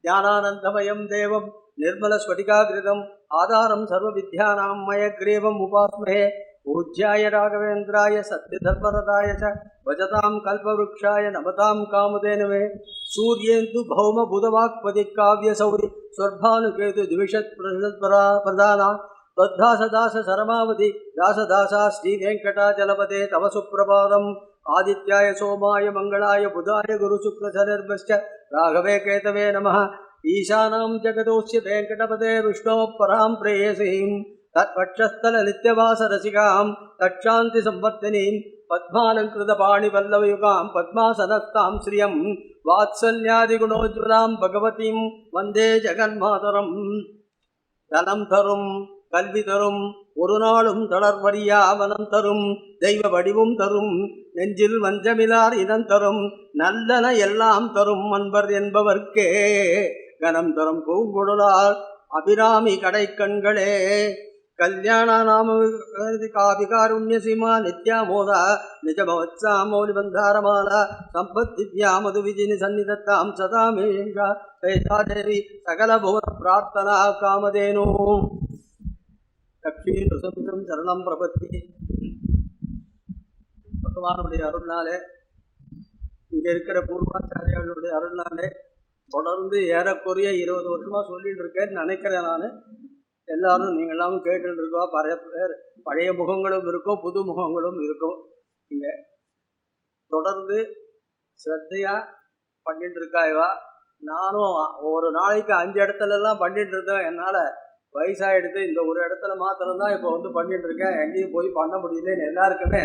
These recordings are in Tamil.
ஞானானந்தமயம் தேவம் நிர்மலஸ்படிகாகிருதம் ஆதாரம் சர்வவித்யானாம் மயக்ரீவம் உபாஸ்மஹே பூஜ்யாய ராகவேந்திராய சத்யதர்மரதாய ச பஜதாம் கல்பவருக்ஷாய நமதாம் காமதேனுவே சூர்யேந்து பௌம புதவாக்பதி காவிய சௌரி ஸ்வர்பானுகேது திவிஷத் பிரதானா தத்தாசதாச சரமாவதி தாசதாசா ஸ்ரீ வெங்கடாஜலபதே தவ சுப்பிரபாதம் ஆதித்யாய சோமாய மங்களாய புதாய குரு சுக்ரசனிர்பஷ்ட ராகவே கேதவே நமः ஈசானாம் ஜகதோஸ்ய வெங்கடபதே விஷ்ணோ பராம் பிரேயசீம் தத்பட்சஸ்தல நித்யவாச ரசிகாம் தட்சாந்தி சம்பர்த்தினீம் பத்மாலங்கிருத பாணிவல்லவயுகாம் பத்மாசனஸ்தாம் ஸ்ரியம் வாத்சல்யாதிகுணோஜ்வலாம் பகவதீம் வந்தே ஜெகன்மாதரம். தனம் தரும் கல்வி தரும் ஒரு நாளும் தளர்வரியா மனம் தரும் தெய்வ வடிவும் தரும் நெஞ்சில் வஞ்சமிலார் இனம் தரும் நல்லன எல்லாம் தரும் அன்பர் என்பவர்க்கே கனம் தரும் பூங்குழலார் அபிராமி கடை கண்களே கல்யாண நாம காவிகாருண்ய சீமா நித்யாமோதா நிஜபவத்சா மௌலி பந்தாரமால சம்பத்திவ்யா மது விஜினி சந்நிதத்தாம் சதா மேஷா தேவி சகல புவன பிரார்த்தனா காமதேனோ லக்ஷ்மி பிரசந்தம் சரணம் பிரபத்தி. பகவானுடைய அருள்னாலே இங்கே இருக்கிற பூர்வாச்சாரியாளுடைய அருள்னாலே தொடர்ந்து ஏறக்குறைய 20 வருஷமா சொல்லிட்டு இருக்கேன்னு நினைக்கிறேன். நான் எல்லாரும் நீங்கள் எல்லாமும் கேட்டுட்டு இருக்கோம். பழைய முகங்களும் இருக்கும், புது முகங்களும் இருக்கும். இங்கே தொடர்ந்து ஸ்ரத்தையா பண்ணிட்டு இருக்காய்வா. நானும் ஒரு நாளைக்கு 5 இடத்துலலாம் பண்ணிட்டு இருந்தேன். என்னால் வயசாகிடுது, இந்த ஒரு இடத்துல மாத்திரம்தான் இப்போ வந்து பண்ணிட்டு இருக்கேன். எங்கேயும் போய் பண்ண முடியலன்னு எல்லாருக்குமே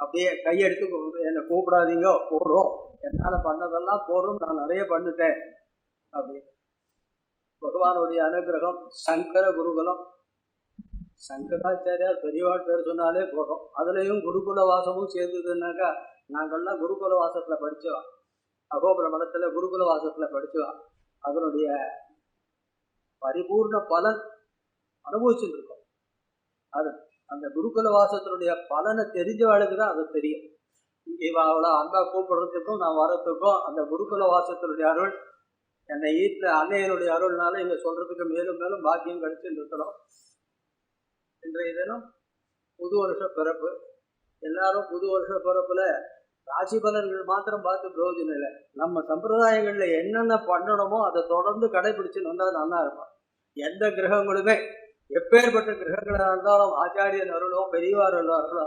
அப்படியே கையெடுத்து என்னை கூப்பிடாதீங்க, போகிறோம், என்னால் பண்ணதெல்லாம் போகிறோம், நான் நிறைய பண்ணிட்டேன் அப்படி. பகவானுடைய அனுகிரகம். சங்கர குருகுலம், சங்கராச்சாரியார் பெரியவாள் பேர் சொன்னாலே போகிறோம். அதுலேயும் குருகுல வாசமும் சேர்ந்ததுன்னாக்கா, நாங்கள்லாம் குருகுல வாசத்தில் படித்தவா, அகோபுர மடத்தில் குருகுல வாசத்தில் படித்தவா. அதனுடைய பரிபூர்ண பலன் அனுபவிச்சுட்டு இருக்கோம். அது அந்த குருகுல வாசத்தினுடைய பலனை தெரிஞ்சவாளுக்கு தான் அது தெரியும். இங்கே அவ்வளோ அன்பா கூப்பிடுறதுக்கும் நான் வர்றதுக்கும் அந்த குருகுல வாசத்தினுடைய அருள், என்னை வீட்டில் அன்னையனுடைய அருள்னால இங்கே சொல்றதுக்கு மேலும் மேலும் பாக்கியம் கிடைச்சுட்டு இருக்கணும். இன்றைய தினம் புது வருஷ பிறப்பு. எல்லாரும் புது வருஷ பிறப்புல ராசி பலன்கள் மாத்திரம் பார்த்து பிரயோஜனம் இல்லை. நம்ம சம்பிரதாயங்களில் என்னென்ன பண்ணணுமோ அதை தொடர்ந்து கடைபிடிச்சுன்னு வந்தால் நல்லா இருக்கும். எந்த கிரகங்களுமே எப்பேற்பட்ட கிரகங்களாக இருந்தாலும் ஆச்சாரியன் அருளோ பெரியவார் அருளோ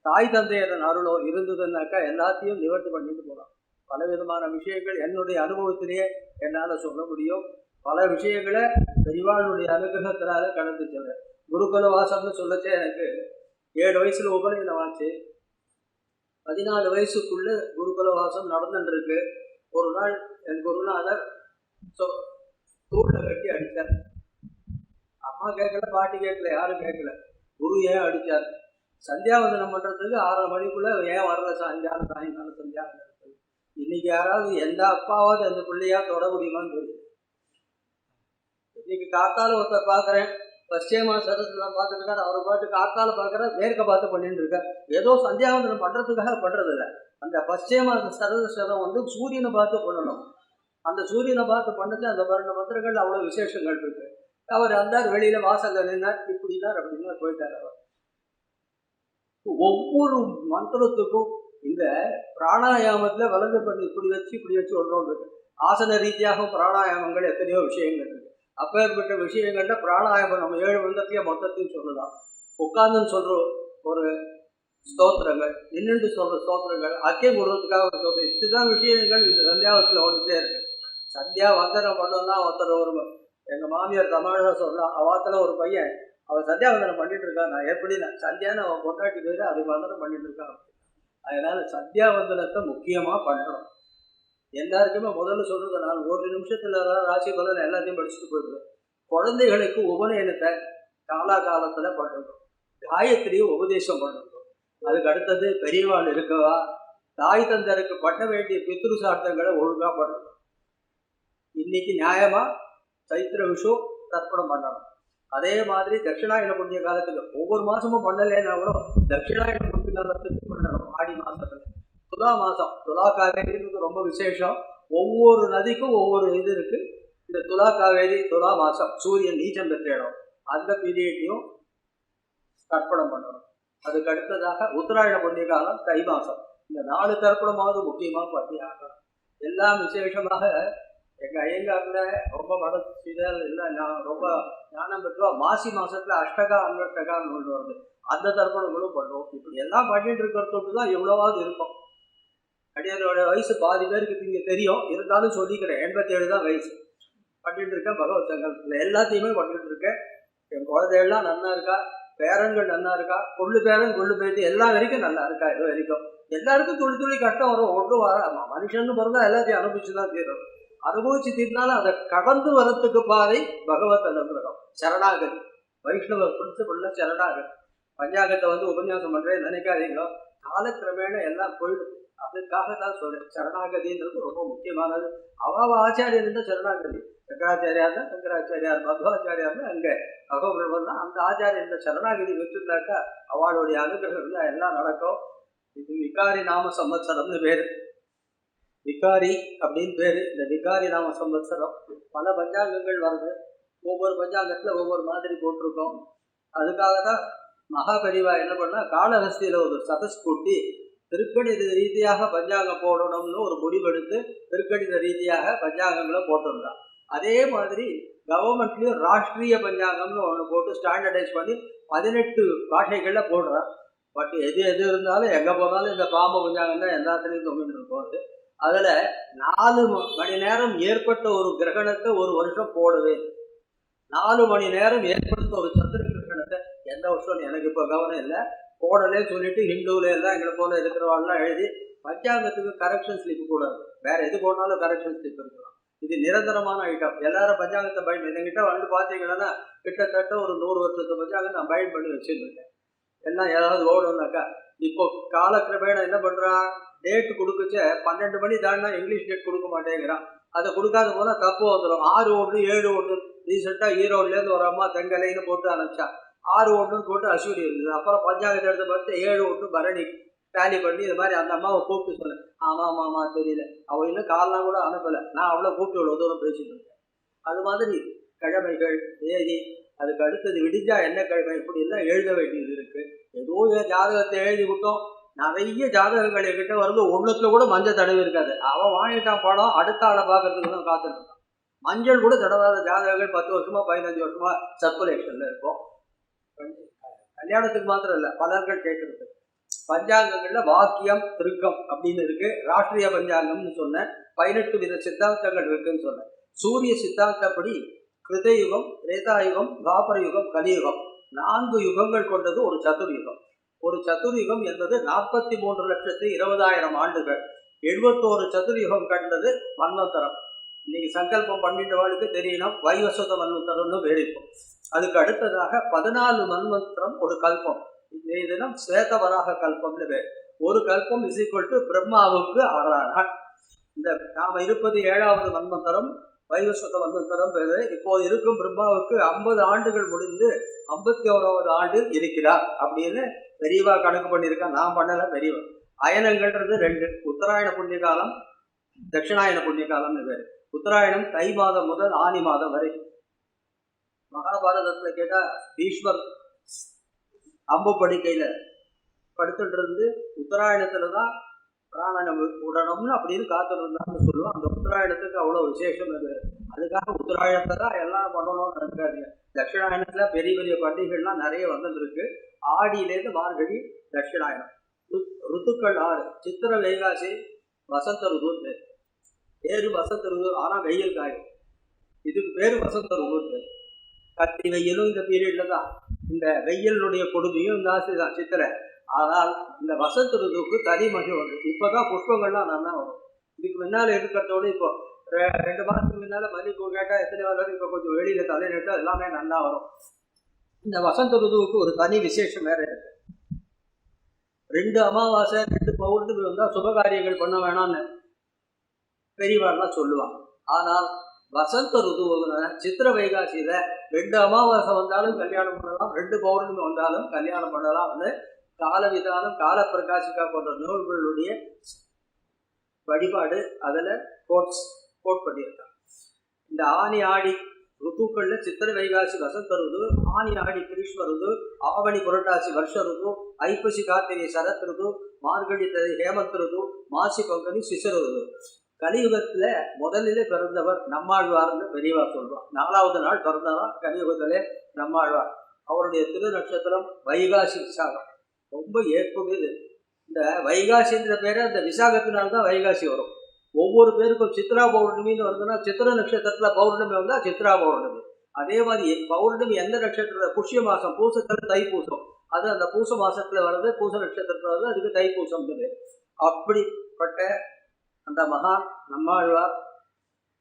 தாய் தந்தையரன் அருளோ இருந்ததுன்னாக்கா எல்லாத்தையும் நிவர்த்தி பண்ணிட்டு போகலாம். பலவிதமான விஷயங்கள் என்னுடைய அனுபவத்திலேயே என்னால் சொல்ல முடியும். பல விஷயங்களை பெரியவாளுடைய அனுகிரகத்தினால கடந்து சொல்றேன். குருகுல வாசம்னு சொல்லச்சே எனக்கு 7 வயசுல உபநயனம் ஆச்சு. 14 வயசுக்குள்ள குருகுல வாசம் நடந்துருக்கு. ஒரு நாள் என் குருநாதர் தூண்ல கட்டி அடித்தார். அம்மா கேட்கல, பாட்டி கேட்கல, யாரும் கேட்கல. குரு ஏன் அடித்தார்? சந்தியாவந்தனம் பண்ணுறதுக்கு 6:30 மணிக்குள்ள ஏன் வரல சாயங்காலம் சந்தியாவந்தனம்? இன்னைக்கு யாராவது எந்த அப்பாவாவது அந்த பிள்ளையா தொட முடியுமான்னு தெரியுது. இன்னைக்கு காத்தால ஒருத்தர் பார்க்குறேன், பశ్చిమ சரஸ்லாம் பார்த்துருக்காரு. அவரை பாட்டு காத்தால பார்க்குற மேற்க பார்த்து பண்ணிட்டு இருக்கார். ஏதோ சந்தியாவந்தனம் பண்ணுறதுக்காக பண்ணுறதில்ல. அந்த பశ్చిమ சரஸ்வரம் வந்து சூரியனை பார்த்து பண்ணணும். அந்த சூரியனை பார்த்து பண்ணது அந்த 12 மந்திரங்கள் அவ்வளோ விசேஷங்கள் இருக்கு. அவர் வந்தார், வெளியில வாசல்ல நின்னார், இப்படினார் அப்படின்னா போயிட்டார். அவர் ஒவ்வொரு மந்திரத்துக்கும் இந்த பிராணாயாமத்தில் வலது பண்ணி இப்படி வச்சு ஒன்றோடு இருக்கு. ஆசன ரீதியாகவும் பிராணாயாமங்கள் எத்தனையோ விஷயங்கள் இருக்கு. அப்பேற்பட்ட விஷயங்கள்ல பிராணாயாமம் நம்ம 7 மந்திரத்தையே மொத்தத்தையும் சொல்லலாம். உட்கார்ந்துன்னு சொல்ற ஒரு ஸ்தோத்திரங்கள், நின்றுட்டு சொல்ற ஸ்தோத்திரங்கள், அக்கியம் கொடுறதுக்காக சொல்ற இதுதான் விஷயங்கள் இந்த சந்தியாவத்தில் ஒன்றுட்டே இருக்கு. சந்தியா வந்தனம் பண்ணோம்னா ஒருத்தர் ஒரு எங்கள் மாமியார் தமிழக சொல்லலாம். அவாத்தில் ஒரு பையன் அவன் சந்தியாவந்தனம் பண்ணிட்டு இருக்கான். நான் எப்படி சந்தியான்னு அவன் கொண்டாட்டி போயிட்டு அது வந்தனம் பண்ணிட்டு இருக்கான். அதனால சந்தியாவந்தனத்தை முக்கியமாக பண்ணணும். எல்லாருக்குமே முதல்ல சொல்றது, நான் 1 நிமிஷத்துல ராசி பலன் எல்லாத்தையும் படிச்சுட்டு போயிடுவேன். குழந்தைகளுக்கு உபநயனத்தை காலகாலத்துல பண்ணணும். காயத்ரியும் உபதேசம் பண்ணணும். அதுக்கு அடுத்தது பெரியவாள் இருக்கவா தாய் தந்தருக்கு பண்ண வேண்டிய பித்ரு சார்த்தங்களை ஒழுங்கா பண்ணணும். இன்னைக்கு நியாயமா சைத்திர விஷு தர்ப்பணம் பண்ணணும். அதே மாதிரி தட்சிணாயன புண்ணிய காலத்துல ஒவ்வொரு மாசமும் பண்ணலைன்னா கூட தட்சிணாயன புண்ணிய காலத்துக்கு பண்ணணும். ஆடி மாசத்துல துலா மாசம், துலா காவேரிங்கிறது ரொம்ப விசேஷம். ஒவ்வொரு நதிக்கும் ஒவ்வொரு இது இருக்கு. இந்த துலா காவேரி துலா மாசம் சூரியன் நீச்சம் பெற்ற இடம், அந்த பீரியட்லையும் தர்ப்பணம் பண்ணணும். அதுக்கு அடுத்ததாக உத்தராயண புண்ணிய காலம் தை மாசம். இந்த 4 தர்ப்பணமாவது முக்கியமாக பண்ணி ஆகணும். எல்லாம் விசேஷமாக எங்கள் ஐயங்காரில் ரொம்ப மனசிதல் இல்லை, நான் ரொம்ப ஞானம் பெற்றோம். மாசி மாதத்தில் அஷ்டகா அன்வஷ்டகான்னு கொண்டு வருது, அந்த தர்ப்பணங்களும் பண்ணுவோம். இப்படி எல்லாம் பண்ணிட்டு இருக்கிறதுக்கு தான் எவ்வளோவாவது இருக்கும். அடியாரோட வயசு பாதி பேருக்கு இங்கே தெரியும், இருந்தாலும் சொல்லிக்கிறேன். 87 தான் வயசு. பண்ணிட்டு இருக்கேன் பகவத் சங்கல்பத்தில் எல்லாத்தையுமே பண்ணிட்டு இருக்கேன். என் குழந்தைகள்லாம் நல்லா இருக்கா, பேரன்கள் நல்லா இருக்கா, கொள்ளு பேரன் கொள்ளு பேத்தி எல்லா வரைக்கும் நல்லா இருக்கா. இது வரைக்கும் எல்லாருக்கும் துளி துளி கஷ்டம் வரும், ஒன்றும் வர மனுஷன்னு பிறந்தா எல்லாத்தையும் அனுபவிச்சு தான் தீரும். அனுபவிச்சு தீர்ந்தாலும் அதை கடந்து வரத்துக்கு பாதை பகவத் அனுகிரகம், சரணாகதி. வைஷ்ணவ பிரின்சிபல்ல சரணாகதி. பஞ்சாங்கத்தை உபன்யாசம் பண்றேன் நினைக்காதீங்க, காலக்கிரமேண எல்லாம் போயிடுது. அதுக்காக தான் சொல்றேன், சரணாகதின்றது ரொம்ப முக்கியமானது. அவ ஆச்சாரியன் தான் சரணாகதி. சங்கராச்சாரியார் தான் சங்கராச்சாரியார், மத்வாச்சாரியார்னு அங்கே பகவன் தான் அந்த ஆச்சாரியன் சரணாகதி வச்சிருந்தாக்கா அவளுடைய அனுகிரகம் இருந்தால் எல்லாம் நடக்கும். இது விகாரி நாம சம்வத்சரம்னு பேரு. விகாரி அப்படின்னு பேரு. இந்த விகாரி நாம சம்வத்சரம் பல பஞ்சாங்கங்கள் வருது. ஒவ்வொரு பஞ்சாங்கத்துல ஒவ்வொரு மாதிரி போட்டிருக்கோம். அதுக்காக தான் மகாபரிவா என்ன பண்ணா, காளஹஸ்தியில ஒரு சதஸ் கூட்டி திருக்கணித ரீதியாக பஞ்சாங்கம் போடணும்னு ஒரு முடிவெடுத்து திருக்கணித ரீதியாக பஞ்சாங்கங்களை போட்டிருந்தான். அதே மாதிரி கவர்மெண்ட்லயும் ராஷ்ட்ரிய பஞ்சாங்கம்னு ஒன்று போட்டு ஸ்டாண்டர்டைஸ் பண்ணி 18 பாஷைகள்ல போடுறான். பட் எது இருந்தாலும் எங்க போனாலும் இந்த பாம்பு பஞ்சாங்கம் தான் எல்லாத்துலேயும் தொங்கிட்டு இருக்கும். அதுல 4 மணி நேரம் ஏற்பட்ட ஒரு கிரகணத்தை ஒரு வருஷம் போடுவே. 4 மணி நேரம் ஏற்படுத்த ஒரு சந்திர கிரகணத்தை எந்த வருஷம் எனக்கு இப்போ கவனம் இல்லை, போடலே சொல்லிட்டு ஹிந்துல எல்லாம் எங்களை போல இருக்கிறவாள்லாம் எழுதி பஞ்சாங்கத்துக்கு கரெக்ஷன் ஸ்லிப் கூடாது. வேற எது போனாலும் கரெக்ஷன் ஸ்லிப் இருக்கலாம். இது நிரந்தரமான ஐட்டம். எல்லாரும் பஞ்சாங்கத்தை பயன் என்கிட்ட பார்த்தீங்கன்னா கிட்டத்தட்ட ஒரு 100 வருஷத்து பஞ்சாங்கம் நான் பயன் பண்ணி வச்சுருக்கேன். எல்லாம் ஏதாவது ஓடுனாக்கா இப்போ காலக்கிரமேண என்ன பண்றான், டேட் கொடுக்குச்ச 12 மணி தாண்டினா இங்கிலீஷ் டேட் கொடுக்க மாட்டேங்கிறான். அதை கொடுக்காத போல தப்பு வந்துடும். 6-1 7-1 ரீசெண்டா ஈரோடுலேருந்து ஒரு அம்மா தெங்கலைன்னு போட்டு அனுப்பிச்சா, 6-1 போட்டு அசூரி இருந்தது. அப்புறம் பஞ்சாங்கத்தை எடுத்து பார்த்து 7-1 பரணி டேலி பண்ணி இது மாதிரி அந்த அம்மாவை கூப்பிட்டு சொன்னேன். ஆமா தெரியல, அவள் இன்னும் காலெலாம் கூட அனுப்பலை. நான் அவ்வளோ கூப்பிட்டு இவ்வளோ தூரம் பேசிட்டு இருக்கேன். அது மாதிரி கிழமைகள் தேதி, அதுக்கு அடுத்தது விடிஞ்சா என்ன கிழமை, இப்படி எல்லாம் எழுத வேண்டியது இருக்கு. ஏதோ ஜாதகத்தை எழுதி விட்டோம். நிறைய ஜாதகங்கள் என்கிட்ட வருது, ஒன்றுத்துல கூட மஞ்சள் தடவி இருக்காது. அவன் வாங்கிட்டான் படம், அடுத்த ஆளை பார்க்கறதுக்கு தான் காத்துட்டு இருக்கான். மஞ்சள் கூட தடவாத ஜாதகங்கள் 10 வருஷமா 15 வருஷமா சர்க்குலேஷன்ல இருக்கும். கல்யாணத்துக்கு மாத்திரம் இல்லை, பலர்கள் கேட்கறது. பஞ்சாங்கங்கள்ல வாக்கியம் திருக்கம் அப்படின்னு இருக்கு. ராஷ்டிரிய பஞ்சாங்கம்னு சொன்னேன். 18 வித சித்தாந்தங்கள் இருக்குன்னு சொன்னேன். சூரிய சித்தாந்தப்படி கிருதயுகம், திரேதாயுகம், துவாபர யுகம், கலியுகம் 4 யுகங்கள் கொண்டது ஒரு சதுர்யுகம். ஒரு சதுர்யுகம் என்பது 43,20,000 ஆண்டுகள். 71 சதுர்யுகம் கண்டது மன்வந்தரம். இன்னைக்கு சங்கல்பம் பண்ணிட்ட வாழ்க்கை தெரியணும், வைவஸ்வத மன்வந்தரம்னு வேடிப்போம். அதுக்கு அடுத்ததாக 14 மன்வந்தரம் ஒரு கல்பம். இந்த தினம் ஸ்வேதவராக கல்பம்னு பேர். ஒரு கல்பம் இஸ் ஈக்குவல் டு பிரம்மாவுக்கு 6 நாள். இந்த நாம இருப்பது 7வது மன்வந்தரம், வைவஸ்வத மன்வந்தரம் பேரு. இப்போது இருக்கும் பிரம்மாவுக்கு 50 ஆண்டுகள் முடிந்து 51வது ஆண்டு இருக்கிறார் அப்படின்னு பெரியவா கணக்கு பண்ணியிருக்கா. நான் பண்ணல, பெரியவா. அயனங்கள்ன்றது 2, உத்தராயண புண்ணிய காலம், தட்சிணாயன புண்ணிய காலம்னு பேரு. உத்தராயணம் தை மாதம் முதல் ஆனி மாதம் வரை. மகாபாரதத்துல கேட்டா பீஷ்மர் அம்பு படுக்கையில படுத்துட்டு இருந்து உத்தராயணத்துலதான் பிராணனம் விடணும்னு அப்படின்னு காத்துட்டு இருந்தான்னு சொல்லுவோம். அந்த உத்தராயணத்துக்கு அவ்வளவு விசேஷம் அது. அதுக்காக உத்தராயணத்தை தான் எல்லாம் பண்ணணும்னு நினைக்காதீங்க. தட்சிணாயணத்துல பெரிய பெரிய பண்டிகைகள்லாம் நிறைய வந்துருக்கு. ஆடியிலேருந்து மார்கழி தட்சிணாயனம். ருத்துக்கள் 6. சித்திர, வைகாசி, வசந்த ருதுன்னு பேர். பேரு வசந்த ருது, ஆனா வெயில் காயும். இதுக்கு பேரு வசந்த ருதுன்னு பேர். கத்தி வெயிலும் இந்த பீரியட்ல தான். இந்த வெயிலுடைய கொடுமையும் ஜாஸ்தி தான் சித்திரை. ஆனால் இந்த வசந்த ருதுவுக்கு தனி மகிழ் உண்டு. இப்பதான் புஷ்பங்கள்லாம் நல்லா வரும். இதுக்கு முன்னால இருக்கிறதோட இப்போ 2 மாதத்துக்கு முன்னால மல்லிகைப்பூ கேட்டா எத்தனை வரும், இப்போ கொஞ்சம் வெளியில தலை நட்டா எல்லாமே நல்லா வரும். இந்த வசந்த ருதுவுக்கு ஒரு தனி விசேஷம் வேற இருக்கு. 2 அமாவாசை 2 பௌர்ணமி வந்தா சுபகாரியங்கள் பண்ண வேணாம்னு பெரியவாள்லாம் சொல்லுவாங்க. ஆனால் வசந்த ருதுவுல சித்திர வைகாசியில 2 அமாவாசை வந்தாலும் கல்யாணம் பண்ணலாம், 2 பௌர்ணமி வந்தாலும் கல்யாணம் பண்ணலாம். கால விதானம், கால பிரகாசிக்கா போன்ற நூல்களுடைய வழிபாடு அதில் கோட் பண்ணியிருக்காங்க. இந்த ஆனி ஆடி ருத்துக்கள்ல சித்திரை வைகாசி வசந்த ருது, ஆனி ஆடி கிரீஷ்ம ருது, ஆவணி புரட்டாசி வருஷ ருது, ஐப்பசி கார்த்திகை சரத் ருது, மார்கழி ஹேமந்த் ருது, மாசி பங்குனி சிசிர ருது. கலியுகத்துல முதலிலே பிறந்தவர் நம்மாழ்வார்னு பெரியவா சொல்லுவார். 4வது நாள் பிறந்தவா கலியுகத்திலே நம்மாழ்வார். அவருடைய திரு நட்சத்திரம் வைகாசி விசாகம். ரொம்ப ஏற்புடையது. இந்த வைகாசின்ற பேரை அந்த விசாகத்தினால்தான் வைகாசி வரும். ஒவ்வொரு பேருக்கும் சித்ரா பௌர்ணமின்னு வருதுன்னா சித்திர நட்சத்திரத்துல பௌர்ணமி வந்தால் சித்ரா பௌர்ணமி. அதே மாதிரி பௌர்ணமி எந்த நட்சத்திரத்துல புஷ்ய மாசம், பூசத்துல தைப்பூசம், அது அந்த பூச மாசத்துல வருது, பூச நட்சத்திரத்துல வருது, அதுக்கு தைப்பூசம் பேர். அப்படிப்பட்ட அந்த மகான் நம்மாழ்வார்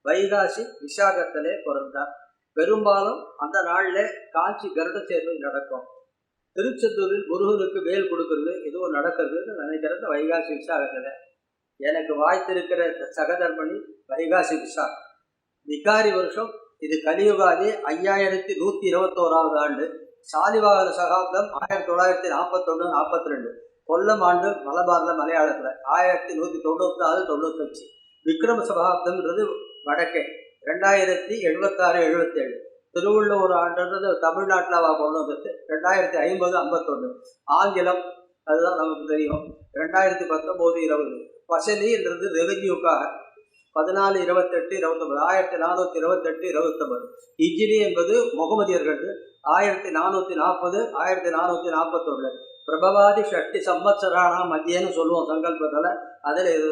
வைகாசி விசாகத்திலே பிறந்தார். பெரும்பாலும் அந்த நாள்ல காஞ்சி கருட சேர்வை நடக்கும். திருச்செந்தூரில் முருகனுக்கு வேல் கொடுக்கறது இதுவும் நடக்கிறதுன்னு நினைக்கிறது வைகாசி விசாகத்துல. எனக்கு வாய்த்திருக்கிற சகதர்மணி வைகாசி விசாகம். விகாரி வருஷம் இது கலியுகாதி 5121வது ஆண்டு. சாலிவாகன சகாப்தம் 1941-42. கொல்லம் ஆண்டு மலபார்ல மலையாளத்துல 1194-95. விக்ரம சகாப்தம்ன்றது வடக்கே 2076-77. திருவள்ளுவர் ஆண்டுன்றது தமிழ்நாட்டில் கொண்டு வந்தது 2050-51. ஆங்கிலம் அதுதான் நமக்கு தெரியும் 2019-20. பசலின்றது ரெவென்யூக்காக 1428-29 1428-29. ஹிஜ்ரி என்பது முகமதியர்கள் 1440-1441. பிரபவாதி ஷஷ்டி சம்வத்சரானா மத்தியன்னு சொல்லுவோம் சங்கல்பத்தில். அதில் இது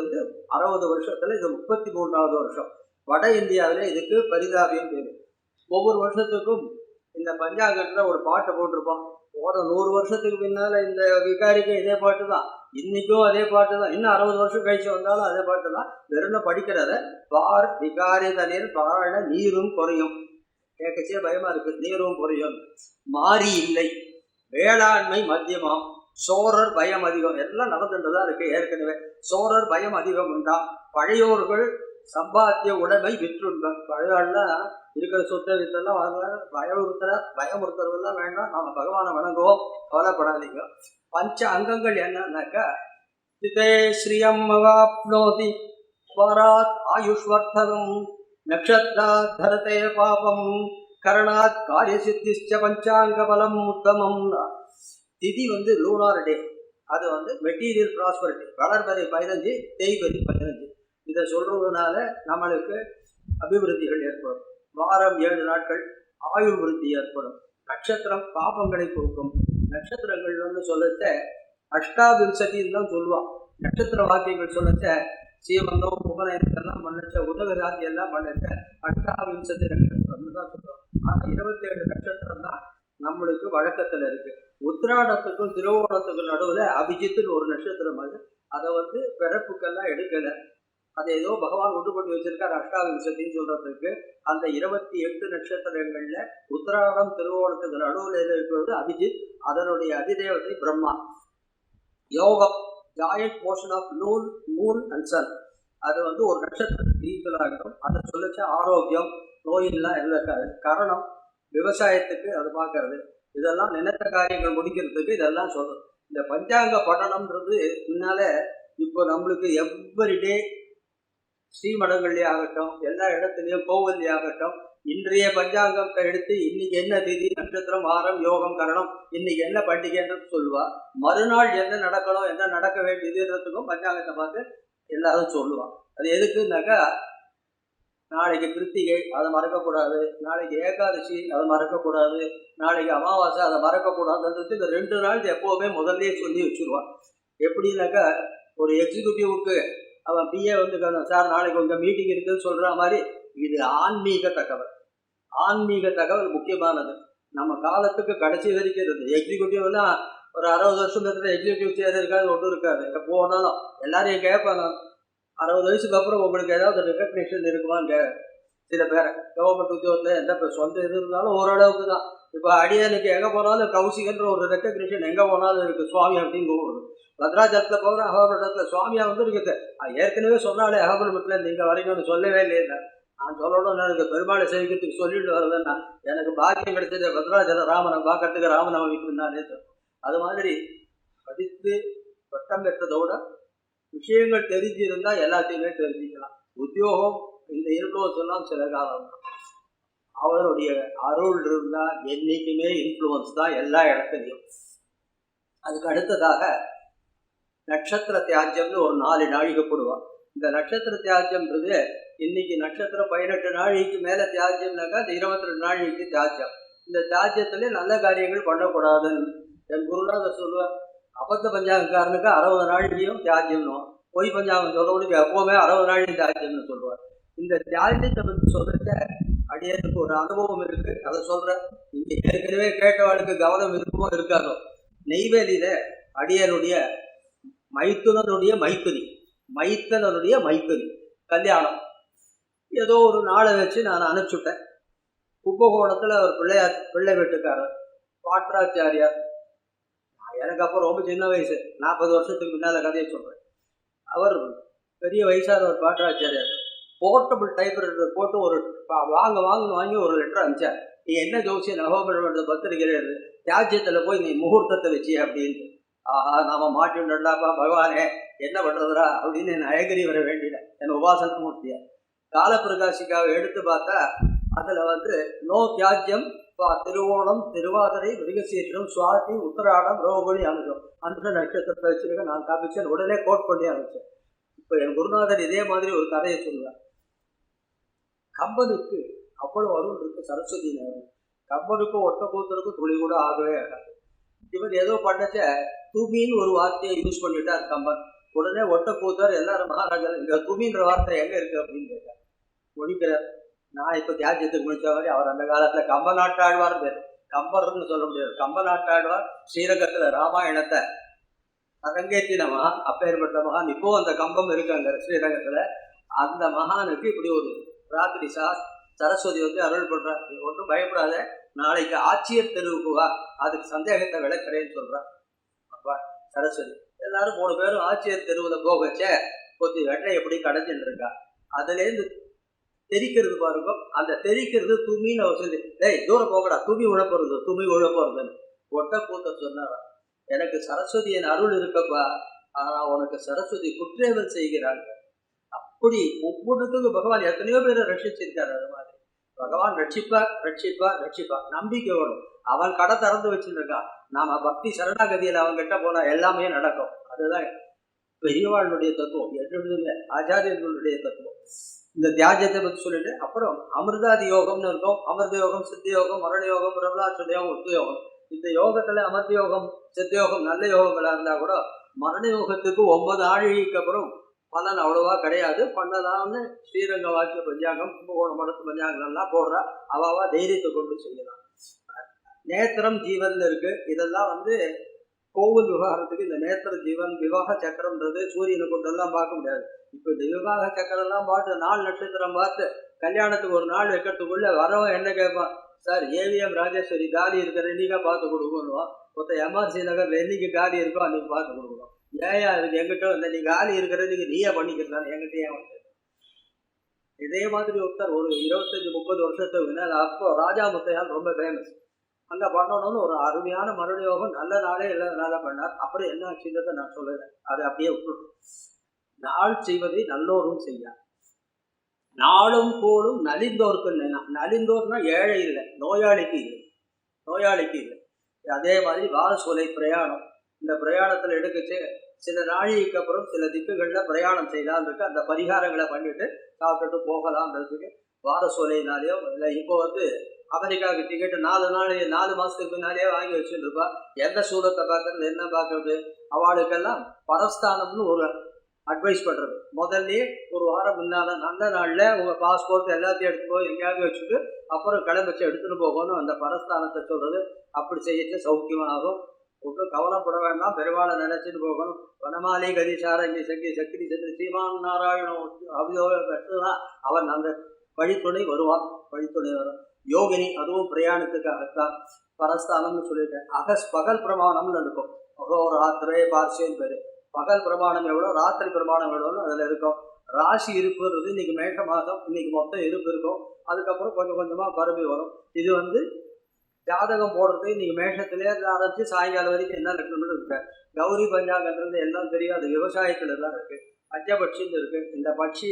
60 வருஷத்தில் இது 33வது வருஷம். வட இந்தியாவில் இதுக்கு பரிதாபியம் பேர். ஒவ்வொரு வருஷத்துக்கும் இந்த பஞ்சாங்கத்தில் ஒரு பாட்டை போட்டிருப்போம். போகிற 100 வருஷத்துக்கு பின்னால் இந்த விகாரிக்கு இதே பாட்டு தான், இன்றைக்கும் அதே பாட்டு தான், இன்னும் 60 வருஷம் கழிச்சு வந்தாலும் அதே பாட்டு தான். வெறும் படிக்கிறத பார் விகாரி தண்ணீர் பாழ நீரும் குறையும். கேட்கச்சே பயமாக இருக்குது. நீரும் குறையும். மாறி இல்லை, வேளாண்மை மத்தியமாம், சோரர் பயம் அதிகம். எல்லாம் நடந்துட்டுதான் இருக்குது. ஏற்கனவே சோரர் பயம் அதிகம் உண்டா, பழையோர்கள் சம்பாத்திய உடைமை விற்றுண்பன். பழையாள்லாம் இருக்கிற சொத்தை வித்தெல்லாம் வாங்க பயமுறுத்துறதெல்லாம் வேண்டாம். நாம பகவானை வணங்குவோம், கவலைப்படாதீங்க. பஞ்ச அங்கங்கள் என்னன்னாக்கா சிதே ஸ்ரீயம் அவாப்னோதி ஸ்வராத் ஆயுஷ்வர்த்தகம் நக்ஷத்ராத் தரதே பாபம் கரணாத் காரிய சித்திஷ்ட பஞ்சாங்க பலம் உத்தமம். திதி லூனார் டே. அது மெட்டீரியல் ப்ராஸ்பரிட்டி. வளர்பதை 15, தேய்பதி 15. இதை சொல்றதுனால நம்மளுக்கு அபிவிருத்திகள் ஏற்படும். வாரம் 7 நாட்கள் ஆயுள் விருத்தி ஏற்படும். நட்சத்திரம் பாபங்களை போக்கும். நட்சத்திரங்கள் சொல்லச்ச அஷ்டாவிம்சத்தின்னு தான் சொல்லுவான். நட்சத்திர வாக்கியங்கள் சொல்லச்ச சீமந்தம் உபநயனத்தெல்லாம் பண்ணச்ச உதக ராசி எல்லாம் பண்ணச்ச அஷ்டாவிம்சத்தி நட்சத்திரம்னு தான் சொல்லுவோம். ஆனால் 27 நட்சத்திரம் தான் நம்மளுக்கு வழக்கத்தில் இருக்கு. உத்திராடத்துக்கும் திருவோணத்துக்கும் நடுவில் அபிஜித்துன்னு ஒரு நட்சத்திரம். அதை பிறப்புக்கெல்லாம் எடுக்கலை. அதை ஏதோ பகவான் உண்டு பண்ணி வச்சிருக்கார் அஷ்டாவிம்சத்தின்னு சொல்றதுக்கு. அந்த 28 நட்சத்திரங்கள்ல உத்திராடம் திருவோணத்துக்கு நடுவில் இருக்கிறது அபிஜித். அதனுடைய அதிதேவதை பிரம்மா. யோகம் joint portion of moon and sun. அது ஒரு நட்சத்திரத்துக்கு ஈக்குவலாகிடும். அதை சொல்லிச்ச ஆரோக்கியம், நோயெல்லாம் இருக்காது. காரணம் விவசாயத்துக்கு அது பார்க்கறது. இதெல்லாம் நினைத்த காரியங்கள் முடிக்கிறதுக்கு இதெல்லாம் சொல்றது. இந்த பஞ்சாங்க படனம்ன்றது முன்னால இப்போ நம்மளுக்கு எவ்ரிடே ஸ்ரீமடங்கள்லே ஆகட்டும், எல்லா இடத்துலையும் கோவில்லே ஆகட்டும், இன்றைய பஞ்சாங்கத்தை எடுத்து இன்னைக்கு என்ன திதி, நட்சத்திரம், வாரம், யோகம், கரணம், இன்னைக்கு என்ன பண்டிகைன்றது சொல்லுவா. மறுநாள் என்ன நடக்கணும், என்ன நடக்க வேண்டியதுன்றதுக்கும் பஞ்சாங்கத்தை பார்த்து எல்லாரும் சொல்லுவான். அது எதுக்குன்னாக்கா நாளைக்கு கிருத்திகை அதை மறக்கக்கூடாது, நாளைக்கு ஏகாதசி அதை மறக்கக்கூடாது, நாளைக்கு அமாவாசை அதை மறக்கக்கூடாதுன்றது இந்த 2 நாள் எப்போவுமே முதல்ல சொல்லி வச்சுருவான். எப்படின்னாக்கா ஒரு எக்ஸிக்யூட்டிவ்க்கு அவன் பிஏ சார் நாளைக்கு உங்கள் மீட்டிங் இருக்குதுன்னு சொல்கிற மாதிரி இது ஆன்மீக தகவல். ஆன்மீக தகவல் முக்கியமானது. நம்ம காலத்துக்கு கடைசி வரைக்கும் இருக்குது. எக்ஸிக்யூட்டிவ்லாம் ஒரு 60 வருஷம் இருக்கிற எக்ஸிக்யூட்டிவ் சேர் இருக்காது, ஒன்றும் இருக்காது. எப்போ போனாலும் எல்லாரையும் கேட்பாங்க, 60 வயசுக்கு அப்புறம் உங்களுக்கு ஏதாவது ரெக்கக்னேஷன் இருக்குமான்னு சில பேரை. கவர்மெண்ட் உத்தியோகத்தில் எந்த சொந்த இது இருந்தாலும் ஓரளவுக்கு தான். இப்போ அடியானுக்கு எங்கே போனாலும் கௌசிகன்ற ஒரு ரெக்கக்னேஷன் எங்கே போனாலும் இருக்குது. சுவாமி அப்படின்னு கூப்பிடுது. பத்ராஜலத்தில் போகிறேன், அகோபுரத்தில் சுவாமியாக இருக்குது. ஏற்கனவே சொன்னாலே அகோபுரத்தில் நீங்கள் வரீங்கன்னு சொல்லவே இல்லையா. நான் சொல்லணும்னு எனக்கு பெருமாளை சேவிக்கிறதுக்கு சொல்லிட்டு வருவேன்னா எனக்கு பாக்கியம் கிடைச்சது பத்ராஜல ராமனை பார்க்கறதுக்கு ராமநவமிக்கு நானே. அது மாதிரி படித்து பட்டம் பெற்றதோட விஷயங்கள் தெரிஞ்சிருந்தா எல்லாத்தையுமே தெரிஞ்சுக்கலாம். உத்தியோகம் இந்த இன்ஃப்ளூயன்ஸ் எல்லாம் சில காலம் தான். அவருடைய அருள் இருந்தா என்னைக்குமே இன்ஃப்ளூயன்ஸ் தான் எல்லா இடத்துலையும். அதுக்கு அடுத்ததாக நட்சத்திர தியாஜ்யம்னு ஒரு 4 நாழிகை போடுவான். இந்த நட்சத்திர தியாஜ்யம்ன்றது இன்னைக்கு நட்சத்திரம் 18 நாழிகைக்கு மேலே தியாஜ்யம்னாக்கா அந்த 22 நாழிகைக்கு தியாஜ்யம். இந்த தியாஜ்யத்துல நல்ல காரியங்கள் பண்ணக்கூடாதுன்னு என் குருநாதர் சொல்லுவார். அபத்த பஞ்சாங்கக்காரனுக்கு 60 நாழிகையும் தியாஜ்யம்னும், பொய் பஞ்சாங்கம் சொல்றவனுக்கு எப்பவுமே 60 நாழிகை தியாஜ்யம்னு சொல்லுவார். இந்த தியாஜ்யத்தை பற்றி சொல்றத அடியனுக்கு ஒரு அனுபவம் இருக்கு, அதை சொல்றேன். இங்க ஏற்கனவே கேட்டவாளுக்கு கவனம் இருக்குமோ இருக்காதோ. நெய்வேலியில அடியனுடைய மைத்துனனுடைய மைத்துனி கல்யாணம். ஏதோ ஒரு நாளை வச்சு நான் அனுப்பிச்சுட்டேன். கும்பகோணத்தில் ஒரு பிள்ளை வீட்டுக்காரர் பாட்ராச்சாரியார். எனக்கு அப்போ ரொம்ப சின்ன வயசு, 40 வருஷத்துக்கு முன்னால் கதையை சொல்கிறேன். அவர் பெரிய வயசான ஒரு பாட்ராச்சாரியார். போர்ட்டபிள் டைப்ரைட்டர் போட்டு ஒரு வாங்கி ஒரு லெட்டர் அனுப்பிச்சார். நீ என்ன ஜோசிய நவம்பர் பத்திரிகையில் தியாஜ்யத்தில் போய் நீ முகூர்த்தத்தை வச்சு அப்படின்ட்டு. ஆஹா, நாம மாட்டின்டாப்பா பகவானே, என்ன பண்ணுறதுரா அப்படின்னு என் அயகிரி வர வேண்டியல என் உபாசன மூர்த்தியை காலப்பிரகாசிக்காக எடுத்து பார்த்தா அதில் நோ தியாஜ்யம் திருவோணம், திருவாதிரை, மிருகசீரிடம், சுவாதி, உத்தராடம், ரோகிணி, அந்த நட்சத்திரத்தை வச்சிருக்க நான் காமிச்சேன். உடனே கோட் பண்ணி ஆரம்பிச்சேன். இப்போ என் குருநாதர் இதே மாதிரி ஒரு கதையை சொல்லுவார். கம்பனுக்கு அவ்வளவு அருள் இருக்கு, சரஸ்வதி நேரம். கம்பனுக்கும் ஒட்டக்கூத்தருக்கும் துளி கூட ஆகவே ஆகாது. இவர் ஏதோ பண்ணச்ச துமின்னு ஒரு வார்த்தையை யூஸ் பண்ணிட்டார் கம்பன். உடனே ஒட்டக்கூத்தர் எல்லாரும் மகாராஜா இந்த துமின்ற வார்த்தை எங்க இருக்கு அப்படின்னு கேட்டார். முடிக்கிறார். நான் இப்போ தியாஜ்யத்துக்கு முடிச்ச மாதிரி அவர் அந்த காலத்துல கம்ப நாட்டாழ்வார் பேர், கம்பர்னு சொல்ல முடியாது. கம்ப நாட்டாழ்வார் ஸ்ரீரங்கத்துல ராமாயணத்தை அரங்கேற்றின மகான், அப்பேற்பட்ட மகான். இப்போ அந்த கம்பம் இருக்காங்க ஸ்ரீரங்கத்துல. அந்த மகானுக்கு இப்படி ஒரு ராத்திரி சரஸ்வதி அருள் பண்றார். ஒன்றும் பயப்படாத, நாளைக்கு ஆட்சியர் தெருவுக்கு வா, அதுக்கு சந்தேகத்தை விளக்குறேன்னு சொல்றான். அப்பா சரஸ்வதி எல்லாரும் 3 பேரும் ஆட்சியர் தெருவில் போகச்ச கொத்தி வெட்டை எப்படி கடைஞ்சிட்டு இருக்கா. அதுலேருந்து தெரிக்கிறது பாருங்க. அந்த தெரிக்கிறது துமின்னு அவர் சொல்லி, டேய் தூரம் போகடா, துமி உழப்போறதுன்னு ஒட்டக்கூத்த சொன்னாரா. எனக்கு சரஸ்வதியின் அருள் இருக்கப்பா, ஆனா உனக்கு சரஸ்வதி குற்றேவல் செய்கிறாங்க. அப்படி ஒவ்வொன்றுத்துக்கு பகவான் எத்தனையோ பேரை ரட்சிச்சிருக்காரு. அது மாதிரி பகவான் ரட்சிப்பா நம்பிக்கை வேணும். அவன் கடை திறந்து வச்சுருக்கான். நாம பக்தி சரணாகதியில் அவன் கிட்ட போனா எல்லாமே நடக்கும். அதுதான் பெரியவாளுடைய தத்துவம், என்னுடைய ஆச்சாரியர்களுடைய தத்துவம். இந்த தியாஜத்தை பற்றி சொல்லிட்டு அப்புறம் அமிர்தாதி யோகம்னு இருக்கும். அமிர்த யோகம், சித்த யோகம், மரண யோகம், பிரபலாட்ச யோகம், உத்த யோகம். இந்த யோகத்துல அமிர்த யோகம், சித்த யோகம் நல்ல யோகங்களா இருந்தா கூட மரண யோகத்துக்கு 9 நாழிகைக்கு அப்புறம் பலன் அவ்வளவா கிடையாது. பண்ணலாம்னு ஸ்ரீரங்க வாக்கிய பஞ்சாங்கம், கும்பகோணம் மடத்து பஞ்சாங்கம்லாம் போடுறா. அவாவா தைரியத்தை கொண்டு செய்யலாம். நேத்திரம் ஜீவன் இருக்கு. இதெல்லாம் கோவில் விவகாரத்துக்கு இந்த நேத்திர ஜீவன் விவாக சக்கரம்ன்றது சூரியனை கொண்டெல்லாம் பார்க்க முடியாது. இப்போ இந்த விவாக சக்கரம் எல்லாம் பார்த்து 4 நட்சத்திரம் பார்த்து கல்யாணத்துக்கு ஒரு நாள் வைக்கிறதுக்குள்ள வரவன் என்ன கேட்பான், சார் ஏவிஎம் ராஜேஸ்வரி காலி இருக்கிற இன்னைக்கா பார்த்து கொடுக்கணும், மொத்த எம்ஆர்சி நகர்ல என்னைக்கு காலி இருக்கோ அன்னைக்கு பார்த்து கொடுக்கணும். ஏயா இருக்கு எங்கிட்ட நீ காலி இருக்கிறதுக்கு நீயே பண்ணிக்கிறான், எங்கிட்ட ஏன் வந்து. இதே மாதிரி ஒருத்தர் ஒரு 25-30 வருஷத்துக்கு முன்னால் அப்போ ராஜா முத்தையான் ரொம்ப ஃபேமஸ். அங்கே பண்ணணும்னு ஒரு அருமையான மருடயோகம் நல்ல நாளே இல்லாதனால பண்ணார். அப்புறம் என்ன ஆச்சுன்றதை நான் சொல்லலை, அதை அப்படியே விட்டுடும். நாள் செய்வதை நல்லோரும் செய்யார், நாளும் கோளும் நலிந்தோருக்கு. நலிந்தோர்னா ஏழை இல்லை, நோயாளிக்கு இல்லை. அதே மாதிரி வாரசோலை பிரயாணம். இந்த பிரயாணத்தில் எடுக்கச்சு சில நாழிகைக்கு அப்புறம் சில திக்குகளில் பிரயாணம் செய்யலாம் இருக்கு. அந்த பரிகாரங்களை பண்ணிட்டு சாப்பிட்டுட்டு போகலாம்ன்றதுக்கு வாரசோலையினாலேயோ இல்லை. இப்போ அமெரிக்காவுக்கு டிக்கெட்டு 4 மாதத்துக்கு முன்னாலே வாங்கி வச்சுட்டு இருப்பா. எந்த சூரத்தை பார்க்கறது என்ன பார்க்கறது. அவளுக்கெல்லாம் பரஸ்தானம்னு ஒரு அட்வைஸ் பண்ணுறது. முதல்ல ஒரு வாரம் முன்னால நல்ல நாளில் உங்கள் பாஸ்போர்ட் எல்லாத்தையும் எடுத்து போய் எங்கேயாவது வச்சுட்டு அப்புறம் கிளம்பிச்சு எடுத்துகிட்டு போகணும் அந்த பரஸ்தானத்தை சொல்கிறது. அப்படி செய்யச்சு சௌக்கியமாகும். ஒன்றும் கவலைப்பட வேண்டாம், பெருமாளை நினைச்சிட்டு போகணும். வனமாலி கதிசாரங்கி சங்கி சக்தி சந்திர ஸ்ரீமான் நாராயணம் அபிதோ கட்டுதான் அவன் அந்த வழித்துணை வருவான். வரும் யோகினி, அதுவும் பிரயாணத்துக்காகத்தான். பரஸ்தானம்னு சொல்லிட்டேன். பகல் பிரமாணம்னு இருக்கும். ராத்திரே பார்சியன் பேரு. பகல் பிரமாணம் எவ்வளோ, ராத்திரி பிரமாணம் எவ்வளோன்னு அதில் இருக்கும். ராசி இருப்புறது இன்னைக்கு மேஷ மாதம், இன்னைக்கு மொத்தம் இருப்பு இருக்கும். அதுக்கப்புறம் கொஞ்சம் கொஞ்சமாக பரவி வரும். இது ஜாதகம் போடுறது இன்னைக்கு மேஷத்திலே ஆரம்பிச்சு சாயங்காலம் வரைக்கும் என்ன லக்னம்னு இருக்க. கௌரி பஞ்சாங்கன்றது எல்லாம் தெரியும், அது விவசாயத்துல தான் இருக்கு. பஞ்சபட்சின்னு இருக்கு. இந்த பட்சி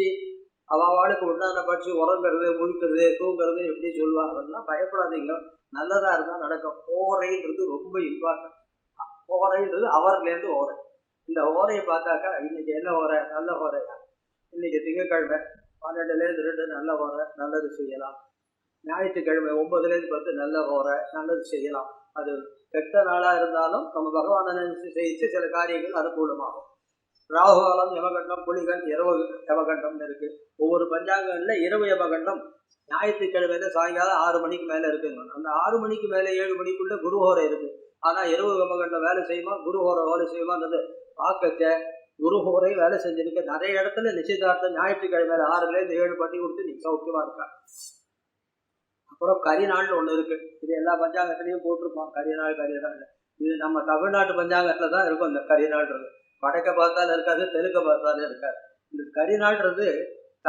அவளுக்கு உண்டான பட்சி உறங்குறது, முழிக்கிறது, தூங்குறது எப்படி சொல்லுவாங்க, அதெல்லாம் பயப்படாதீங்க, நல்லதா இருந்தா நடக்கும். ஓரைன்றது ரொம்ப இம்பார்ட்டன்ட். ஓரைன்றது அவர்லேருந்து ஓரை. இந்த ஓரையை பார்த்தாக்கா இன்னைக்கு என்ன ஓரை, நல்ல ஓரையா, இன்னைக்கு திங்கட்கிழமை 12லேருந்து 2 நல்ல ஓரை, நல்லது செய்யலாம். ஞாயிற்றுக்கிழமை 9லேருந்து 10 நல்ல ஓரை, நல்லது செய்யலாம். அது கெட்ட நாளாக இருந்தாலும் நம்ம பகவானை நினைச்சு செய்து சில காரியங்கள் அனுகூலமாகும். ராகுகாலம், யமகண்டம், புலிகன், இரவு யமகண்டம்னு இருக்கு. ஒவ்வொரு பஞ்சாங்கங்கள்ல இரவு யமகண்டம் ஞாயிற்றுக்கிழமையில சாயங்காலம் 6 மணிக்கு மேல இருக்குங்க. அந்த 6 மணிக்கு மேல 7 மணிக்குள்ள குருஹோரை இருக்கு. ஆனா இரவு யமகண்டம் வேலை செய்யுமா, குருஹோரை வேலை செய்யுமான்றது பார்க்கச்ச குருஹோரை வேலை செஞ்சிருக்க. நிறைய இடத்துல நிச்சயதார்த்தம் ஞாயிற்றுக்கிழமையில 6லேருந்து 7 பண்ணி கொடுத்து நீங்க சௌக்கியமா இருக்கா. அப்புறம் கரிநாள்னு ஒண்ணு இருக்கு. இது எல்லா பஞ்சாங்கத்திலையும் போட்டிருப்போம், கரிநாள் கரிநாள். இது நம்ம தமிழ்நாட்டு பஞ்சாங்கத்துல தான் இருக்கும் இந்த கரிநாள்ன்றது. வடக்க பார்த்தாலும் இருக்காது, தெலுக்க பார்த்தாலும் இருக்காது. இந்த கரிநாள்ன்றது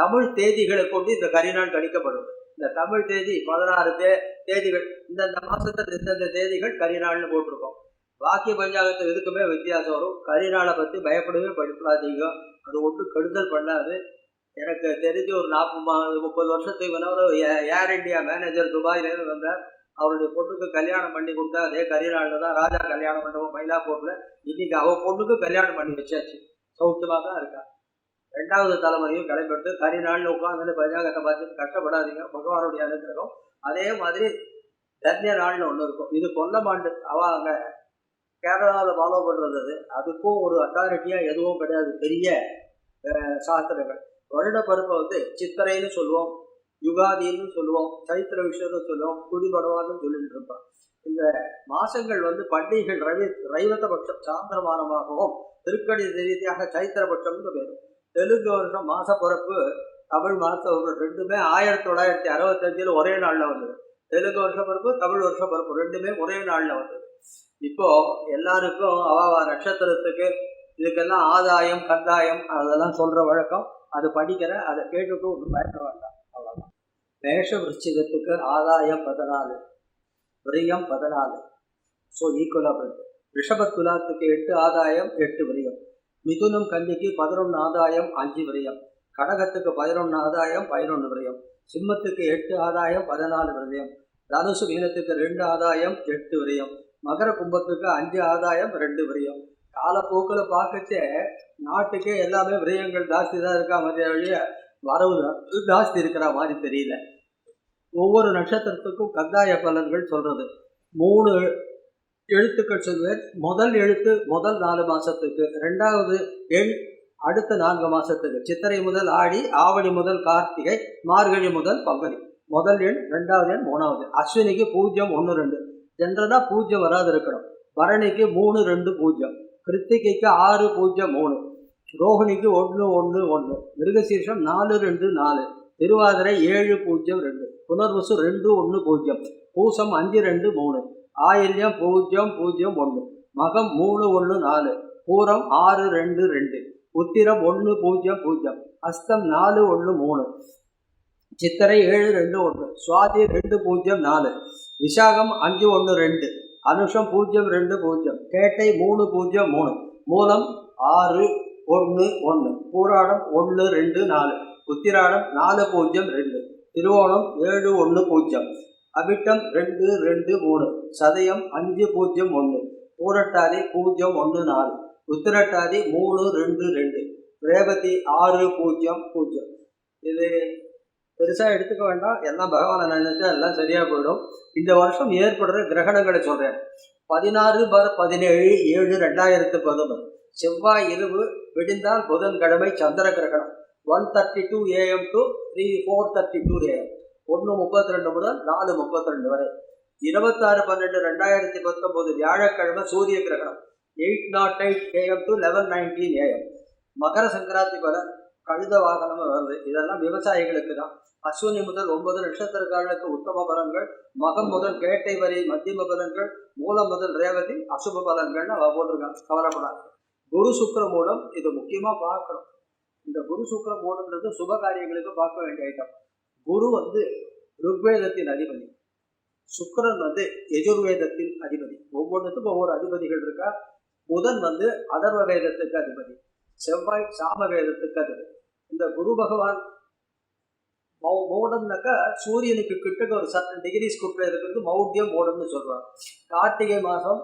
தமிழ் தேதிகளை கொண்டு இந்த கரிநாள் கணிக்கப்படுது. இந்த தமிழ் தேதி 16 தேதிகள், இந்தந்த மாசத்துல இந்தந்த தேதிகள் கரிநாள்னு போட்டிருக்கோம். வாக்கிய பஞ்சாங்கத்துக்கு எதுக்குமே வித்தியாசம் வரும். கரிநாளை பத்தி பயப்படவே பயப்படாதீங்க, அது ஒன்றும் கெடுதல் பண்ணாது. எனக்கு தெரிஞ்சு ஒரு 40-30 வருஷத்துக்கு முன்னாடி ஏர் இண்டியா மேனேஜர் துபாயிலேருந்து வந்தார். அவருடைய பொண்ணுக்கு கல்யாணம் பண்ணி கொடுத்தா அதே கரிநாள்ல தான் ராஜா கல்யாண மண்டபம் மயிலாப்பூர்ல. இன்னைக்கு அவ பொண்ணுக்கு கல்யாணம் பண்ணி வச்சாச்சு, சௌக்கியமா தான் இருக்கா. 2வது தலைமுறையும் கிளம்பிடுத்து. கரிநாள்னு உட்காந்து பஞ்சாங்கத்தை பார்த்துட்டு கஷ்டப்படாதீங்க, பகவானுடைய அனுகிரகம். அதே மாதிரி தன்ய நாள்னு ஒண்ணு இருக்கும். இது கொல்லமாண்டு அவ அங்க கேரளாவில் ஃபாலோ பண்றது. அது அதுக்கும் ஒரு அத்தாரிட்டியா எதுவும் கிடையாது, பெரிய சாஸ்திரங்கள். வருட பருப்பை வந்து சித்திரைன்னு சொல்லுவோம், யுகாதின்னு சொல்லுவோம், சைத்திர விஷயம்னு சொல்லுவோம், குடிபடவான்னு சொல்லிட்டு இருப்போம். இந்த மாசங்கள் வந்து பண்டிகைகள் ரைவதபட்சம் சாந்திரமானமாகவும், திருக்கணி ரீதியாக சைத்திரபட்சம்னு பேரும். தெலுங்கு வருஷம் மாச பிறப்பு, தமிழ் மாசம் ரெண்டுமே 1965 ஒரே நாள்ல வந்தது. தெலுங்கு வருஷ பிறப்பு, தமிழ் வருஷ பிறப்பு ரெண்டுமே ஒரே நாள்ல வந்தது. இப்போ எல்லாருக்கும் அவ நட்சத்திரத்துக்கு இதுக்கெல்லாம் ஆதாயம் கந்தாயம் அதெல்லாம் சொல்ற வழக்கம். அது படிக்கிற, அதை கேட்டுட்டு ஒன்றும் பயப்பட வேண்டாம், அவ்வளவுதான். மேஷ விருச்சிகத்துக்கு ஆதாயம் 14, விரயம் 14. ஸோ ஈக்குவலா போயிட்டு. ரிஷபத்துலாத்துக்கு 8 ஆதாயம் 8 விரயம். மிதுனம் கன்னிக்கு 11 ஆதாயம் 5 விரயம். கடகத்துக்கு 11 ஆதாயம் 11 விரயம். சிம்மத்துக்கு 8 ஆதாயம் 14 விரயம். தனுசு மீனத்துக்கு 2 ஆதாயம் 8 விரயம். மகர கும்பத்துக்கு 5 ஆதாயம் 2 விரயம். காலப்போக்கில் பார்க்கச்சே நாட்டுக்கே எல்லாமே விரயங்கள் ஜாஸ்தி தான் இருக்கா, மத்திய வழிய வரவு ஜாஸ்தி இருக்கிற மாதிரி தெரியல. ஒவ்வொரு நட்சத்திரத்துக்கும் கந்தாய பலன்கள் சொல்றது. 3 எழுத்துக்கள் சொல்வேன். முதல் எழுத்து முதல் 4 மாசத்துக்கு, 2வது எண் அடுத்த 4 மாசத்துக்கு. சித்திரை முதல் ஆடி, ஆவணி முதல் கார்த்திகை, மார்கழி முதல் பங்குனி. முதல் எண், 2வது எண், 3வது. அஸ்வினிக்கு 0, 1, 2. ஜென்ரலா 0 வராது இருக்கணும். பரணிக்கு 3, 2, 0. கிருத்திகைக்கு 6, 0, 3. ரோஹிணிக்கு 1, 1, 1. மிருகசீர்ஷம் 4, 2, 4. திருவாதிரை 7, 0, 2. புனர்வசு 2, 1, 0. பூசம் 5, 2, 3. ஆயில்யம் 0, 0, 1. மகம் 3, 1, 4. பூரம் 6, 2, 2. உத்திரம் 1, 0, 0. அஸ்தம் 4, 1, 3. சித்திரை 7, 2, 1. சுவாதி 2, 0, 4. விசாகம் 5, 1, 2. அனுஷம் 0, 2, 0. கேட்டை 3, 0, 3. மூலம் 6, 1, 1. பூராடம் 1, 2, 4. உத்திராடம் 4, 0, 2. திருவோணம் 7, 1, 0. அபிட்டம் 2, 2, 3. சதயம் 5, 0, 1. பூரட்டாதி 0, 1, 4. உத்திரட்டாதி 3, 2, 2. ரேவதி 6, 0, 0. இது பெருசா எடுத்துக்க வேண்டாம், எல்லாம் பகவானை நினைச்சா எல்லாம் சரியா போயிடும். இந்த வருஷம் ஏற்படுற கிரகணங்களை சொல்றேன். 16/17/7/2019 செவ்வாய் இரவு விடிந்தால் புதன்கிழமை சந்திர கிரகணம். 1:32 AM to 4:32 AM. 1:32 முதல் 4:32 வரை. 26/12/2019 வியாழக்கிழமை சூரிய கிரகணம். 8:08 AM to 11:19 AM. மகர சங்கராந்தி பலன், கழுத வாகனம் வருது. இதெல்லாம் விவசாயிகளுக்கு தான். அஸ்வினி முதல் 9 நட்சத்திரக்காரர்களுக்கு உத்தம பலன்கள். மகம் முதல் கேட்டை வரை மத்தியம பலன்கள். மூலம் முதல் ரேவதி அசுப பலன்கள்னு அவ போட்டிருக்காங்க, கவலைப்படாது. குரு சுக்கிர மூலம் இது முக்கியமா பார்க்கணும். இந்த குரு சுக்கிர மூலம்ன்றது சுப காரியங்களுக்கு பார்க்க வேண்டிய ஐட்டம். குரு வந்து ருக்வேதத்தின் அதிபதி, சுக்கிரன் வந்து யஜுர்வேதத்தின் அதிபதி. ஒவ்வொன்றுத்துக்கும் ஒவ்வொரு அதிபதிகள் இருக்கா. புதன் வந்து அதர்வ வேதத்துக்கு அதிபதி, செவ்வாய் சாம வேதத்துக்கு அதிபதி. இந்த குரு பகவான் மௌடம்னாக்கா சூரியனுக்கு கிட்டக்க ஒரு சர்டன் டிகிரிஸ்குள்ள இருக்கிறது மௌட்யம் மௌடம்னு சொல்றாங்க. கார்த்திகை மாதம்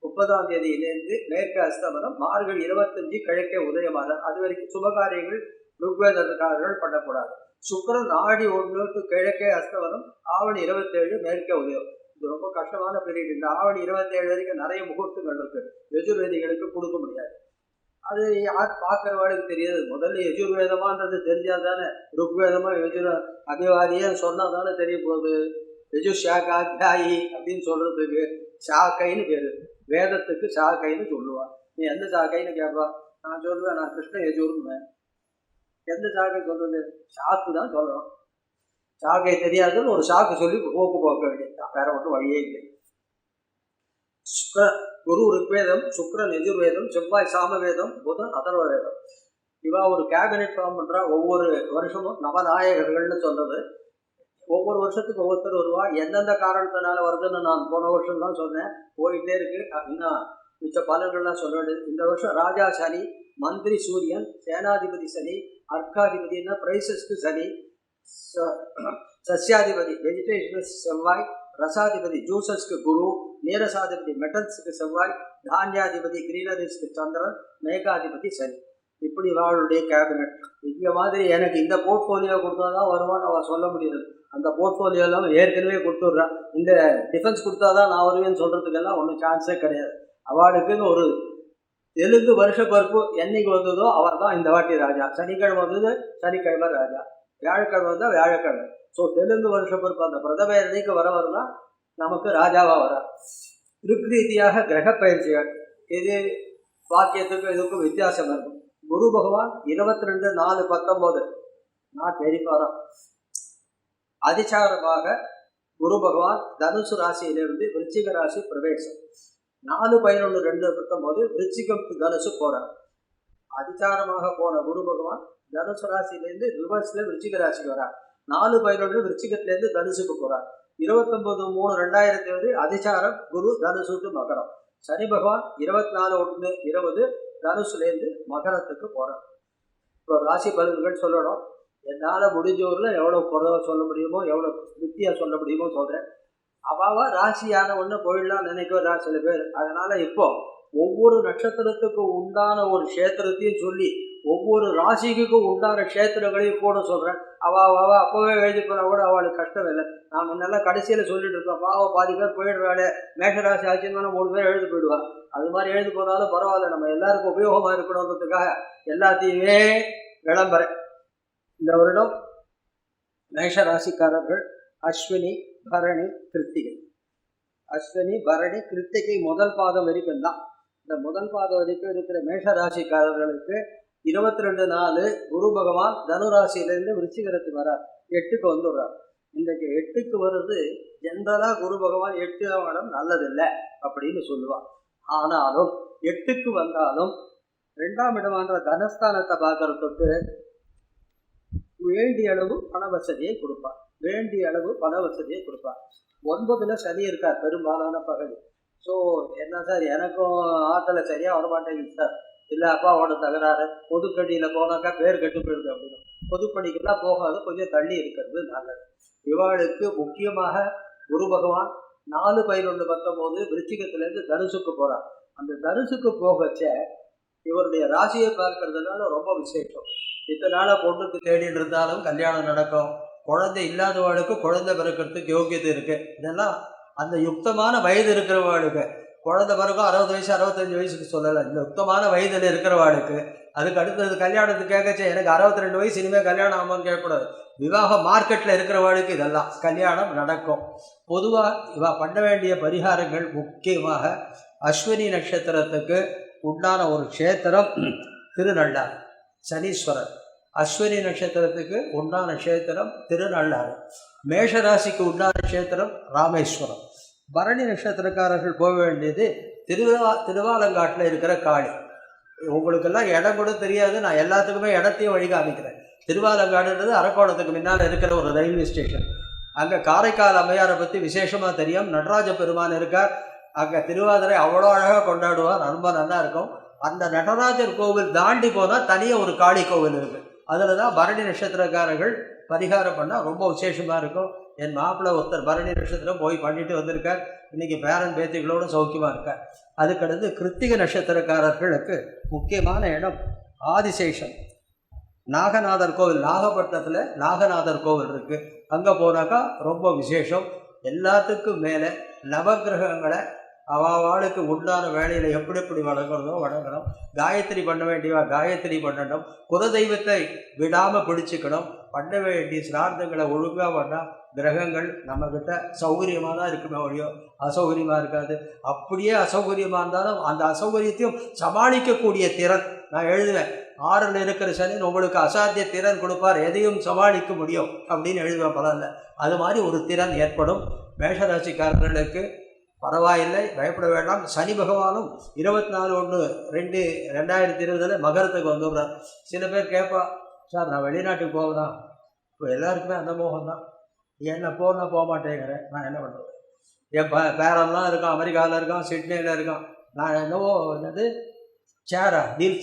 30ஆம் தேதியிலேருந்து மேற்கு அஸ்தமனம், மார்கழி 25 கிழக்கே உதயமாதம். அது வரைக்கும் சுபகாரியங்கள் ருக்வேதக்காரர்கள் பண்ணக்கூடாது. சுக்கிரன் ஆடி 1 கிழக்கே அஸ்தமனம், ஆவணி 27 மேற்கே உதயம். இது ரொம்ப கஷ்டமான பீரியட். இந்த ஆவணி 27 வரைக்கும் நிறைய முகூர்த்தங்கள் இருக்கு, யஜுர்வேதிகளுக்கு கொடுக்க முடியாது. அது யார் பார்க்குறவாளுக்கு தெரியாது. முதல்ல யஜுர்வேதமான்றது தெரிஞ்சால் தானே, ருக்வேதமா யஜுர அபிவாதியா சொன்னால் தானே தெரிய போகுது. யஜுஷாகாத்தியாயி அப்படின்னு சொல்றதுக்கு சாக்கைன்னு பேரு, வேதத்துக்கு சாக்கைன்னு சொல்லுவான். நீ எந்த சாக்கைன்னு கேட்பா, நான் சொல்லுவேன் நான் கிருஷ்ண யஜுர்னேன். எந்த சாக்கை சொல்றது? சாக்கு தான் சொல்லணும். சாக்கை தெரியாதுன்னு ஒரு சாக்கு சொல்லி போக்க வேண்டியது, வேற ஒன்றும் வழியே இல்லை. குரு ருக்வேதம், சுக்கிரன் யஜுர்வேதம், செவ்வாய் சாமவேதம், புதன் அதர்வ வேதம். இவா ஒரு கேபினெட் ஃபார்ம் பண்றா. ஒவ்வொரு வருஷமும் நவநாயகர்கள்னு சொல்றது. ஒவ்வொரு வருஷத்துக்கு ஒவ்வொருத்தர் வருவா. எந்தெந்த காரணத்தினால வருதுன்னு நான் போன வருஷம் தான் சொன்னேன், போயிட்டே இருக்கு. இன்னும் மிச்ச பலன்கள்லாம் சொல்ல வேண்டியது. இந்த வருஷம் ராஜா சனி, மந்திரி சூரியன், சேனாதிபதி சனி, அர்க்காதிபதினா பிரைசஸ்க்கு சனி, சஸ்யாதிபதி வெஜிடேஷன் செவ்வாய், ரசாதிபதி ஜூசஸ்க்கு குரு, நீரசாதிபதி மெட்டல்ஸுக்கு செவ்வாய், தானியாதிபதி கிரீனரிஸ்க்கு சந்திரன், மேகாதிபதி சனி. இப்படி அவளுடைய கேபினட். இந்த மாதிரி எனக்கு இந்த போர்ட்ஃபோலியோ கொடுத்தா தான் வருவான்னு அவள் சொல்ல முடியாது. அந்த போர்ட்ஃபோலியோலாம் ஏற்கனவே கொடுத்துட்றான். இந்த டிஃபென்ஸ் கொடுத்தா தான் நான் வருவேன்னு சொல்கிறதுக்கெல்லாம் ஒன்றும் சான்ஸே கிடையாது. அவளுக்குன்னு ஒரு தெலுங்கு வருஷ பருப்பு என்னைக்கு வந்ததோ அவர் தான் இந்த வாட்டி ராஜா. சனிக்கிழமை வந்தது சனிக்கிழமை ராஜா, வியாழக்கிழமை வந்தால் வியாழக்கிழமை. ஸோ தெலுங்கு வருஷ பருப்பு அந்த பிரதம இன்னைக்கு வரதான் நமக்கு ராஜாவாக வரார். திருப்ரீதியாக கிரக பயிற்சிகள் இது வாக்கியத்துக்கும் இதுக்கும் வித்தியாசம் இருக்கும். குரு பகவான் 22/4/19 நாட் வெரி ஃபார் அதிசாரமாக குரு பகவான் தனுசு ராசியிலிருந்து விருச்சிக ராசி பிரவேசம். 4/11/2019 விருச்சிகம் தனுசு போறார். அதிசாரமாக போன குரு பகவான் தனுசு ராசியிலேருந்து ரிவர்ஸ்ல விருச்சிக ராசிக்கு வரார். 4/11 விருச்சிகத்திலேருந்து தனுசுக்கு போறார். 29/3/2020 அதிசாரம் குரு தனுசுக்கு மகரம். சனி பகவான் 24/1/20 தனுசுலேருந்து மகரத்துக்கு போறார். இப்போ ராசி பலன்கள் சொல்லணும். என்னால் முடிஞ்சவரில் எவ்வளோ குறைவா சொல்ல முடியுமோ, எவ்வளோ திருப்தியாக சொல்ல முடியுமோ சொல்கிறேன். அவாவா ராசியான ஒன்று போயிடலாம் நினைக்கிற சில பேர். அதனால இப்போ ஒவ்வொரு நட்சத்திரத்துக்கு உண்டான ஒரு கஷேத்திரத்தையும் சொல்லி ஒவ்வொரு ராசிக்கும் உண்டான கஷேத்திரங்களையும் கூட சொல்கிறேன். அவள் அப்போவே எழுதி போனால் கூட அவளுக்கு கஷ்டம் இல்லை. நாம் முன்னெல்லாம் கடைசியில் சொல்லிட்டு இருக்கோம், பாவம் பாதி பேர் போயிடுறாளே, மேஷராசி ஆச்சுன்னா 3 பேர் எழுதி போயிடுவாள். அது மாதிரி எழுதி போனாலும் பரவாயில்ல, நம்ம எல்லாருக்கும் உபயோகமாக இருக்கணுன்றதுக்காக எல்லாத்தையுமே விளம்பரேன். இந்த வருடம் மேஷராசிக்காரர்கள் அஸ்வினி பரணி கிருத்திகை. அஸ்வினி பரணி கிருத்திகை முதல் பாதம் வரைக்கும் தான். இந்த முதல் பாதம் வரைக்கும் இருக்கிற மேஷராசிக்காரர்களுக்கு 22/4 குரு பகவான் தனுராசியிலேருந்து விருச்சிகத்துக்கு வரார். 8க்கு வந்துடுறார். இன்றைக்கு 8க்கு வருது. ஜென்ரலாக குரு பகவான் 8ஆம் இடம் நல்லதில்லை அப்படின்னு சொல்லுவான். ஆனாலும் 8க்கு வந்தாலும் 2ஆம் இடமான தனஸ்தானத்தை பார்க்கறதுக்கு வேண்டிய அளவு பண வசதியை கொடுப்பார். வேண்டிய அளவு பண வசதியை கொடுப்பார். 9ல் சனி இருக்கார் பெரும்பாலான பகுதி. ஸோ என்ன சார், எனக்கும் ஆற்றுல சரியாக வரமாட்டேங்குது சார். இல்லை அப்பாவோட தகராறு, பொதுப்பணியில் போனாக்கா பேர் கெட்டு போயிடுது அப்படின்னு. பொதுப்பணிக்கெல்லாம் போகாது, கொஞ்சம் தள்ளி இருக்கிறது நல்லது. இவாளுக்கு முக்கியமாக குரு பகவான் 4/11/19 விருச்சிகத்திலேருந்து தனுசுக்கு போகிறார். அந்த தனுசுக்கு போகச்ச இவருடைய ராசியை பார்க்கறதுனால ரொம்ப விசேஷம். இத்தனால பொண்ணுக்கு தேடிட்டு இருந்தாலும் கல்யாணம் நடக்கும். குழந்தை இல்லாதவாளுக்கு குழந்தை பிறக்கிறதுக்கு யோகியத்தை இருக்கு. இதெல்லாம் அந்த யுக்தமான வயது இருக்கிறவாளுக்கு. குழந்தை பிறக்கும் 60 வயசு 65 வயசுக்கு சொல்லலை. இந்த யுக்தமான வயதில் இருக்கிறவாளுக்கு. அதுக்கு அடுத்தது கல்யாணத்துக்கு கேட்கச்சே எனக்கு 62 வயசு இனிமேல் கல்யாணம் ஆகுமான்னு கேட்கக்கூடாது. விவாக மார்க்கெட்டில் இருக்கிறவாளுக்கு இதெல்லாம் கல்யாணம் நடக்கும். பொதுவாக இவ பண்ண வேண்டிய பரிகாரங்கள் முக்கியமாக அஸ்வினி நட்சத்திரத்துக்கு உண்டான ஒரு க்ஷேத்திரம் திருநள்ளாறு சனீஸ்வரர். அஸ்வினி நட்சத்திரத்துக்கு உண்டான க்ஷேத்திரம் திருநள்ளாறு. மேஷராசிக்கு உண்டான க்ஷேத்திரம் ராமேஸ்வரம். பரணி நட்சத்திரக்காரர்கள் போக வேண்டியது திருவாலங்காட்டில் இருக்கிற காளி. உங்களுக்கெல்லாம் இடம் கூட தெரியாது, நான் எல்லாத்துக்குமே இடத்தையும் வழி காமிக்கிறேன். திருவாலங்காடுன்றது அரக்கோணத்துக்கு முன்னால் இருக்கிற ஒரு ரயில்வே ஸ்டேஷன். அங்கே காரைக்கால் அம்மையாரை பற்றி விசேஷமாக தெரியும். நடராஜ பெருமான் இருக்கார். அங்கே திருவாதிரை அவ்வளோ அழகாக கொண்டாடுவார், ரொம்ப நல்லா இருக்கும். அந்த நடராஜர் கோவில் தாண்டி போனால் தனியாக ஒரு காளி கோவில் இருக்குது. அதில் தான் பரணி நட்சத்திரக்காரர்கள் பரிகாரம் பண்ணால் ரொம்ப விசேஷமாக இருக்கும். என் மாப்பிள்ளை ஒருத்தர் பரணி நட்சத்திரம் போய் பண்ணிட்டு வந்திருக்கார். இன்றைக்கி பேரன் பேத்திகளோடு சௌக்கியமாக இருக்கார். அதுக்கடுத்து கிருத்திகை நட்சத்திரக்காரர்களுக்கு முக்கியமான இடம் ஆதிசேஷன் நாகநாதர் கோவில். நாகப்பட்டினத்தில் நாகநாதர் கோவில் இருக்குது. அங்கே போனாக்கா ரொம்ப விசேஷம். எல்லாத்துக்கும் மேலே நவகிரகங்களை அவாளுக்கு உண்டான வேலையில் எப்படி எப்படி வழங்குறதோ வழங்கணும். காயத்ரி பண்ண வேண்டியவா காயத்ரி பண்ணணும். குலதெய்வத்தை விடாமல் பிடிச்சிக்கணும். பண்ண வேண்டிய சிரார்த்தங்களை ஒழுங்காக பண்ணால் கிரகங்கள் நம்மக்கிட்ட சௌகரியமாக தான் இருக்குமே ஒழியோ அசௌகரியமாக இருக்காது. அப்படியே அசௌகரியமாக இருந்தாலும் அந்த அசௌகரியத்தையும் சமாளிக்கக்கூடிய திறன் நான் எழுதுவேன். 6ல் இருக்கிற சனி உங்களுக்கு அசாத்திய திறன் கொடுப்பார், எதையும் சமாளிக்க முடியும் அப்படின்னு எழுதுவேன் பலனில். அது மாதிரி ஒரு திறன் ஏற்படும். மேஷராசிக்காரர்களுக்கு பரவாயில்லை, பயப்பட வேண்டாம். சனி பகவானும் 24/1/2020 மகரத்துக்கு வந்துடுறார். சில பேர் கேட்பா, சார் நான் வெளிநாட்டுக்கு போகலாம். இப்போ எல்லாருக்குமே அந்த மோகம் தான். என்ன போனால் போக மாட்டேங்கிறேன், நான் என்ன பண்ணுறது? என் பேரெல்லாம் இருக்கான், அமெரிக்காவில் இருக்கான், சிட்னியில் இருக்கான். நான் என்னவோ என்னது சேரா வீல்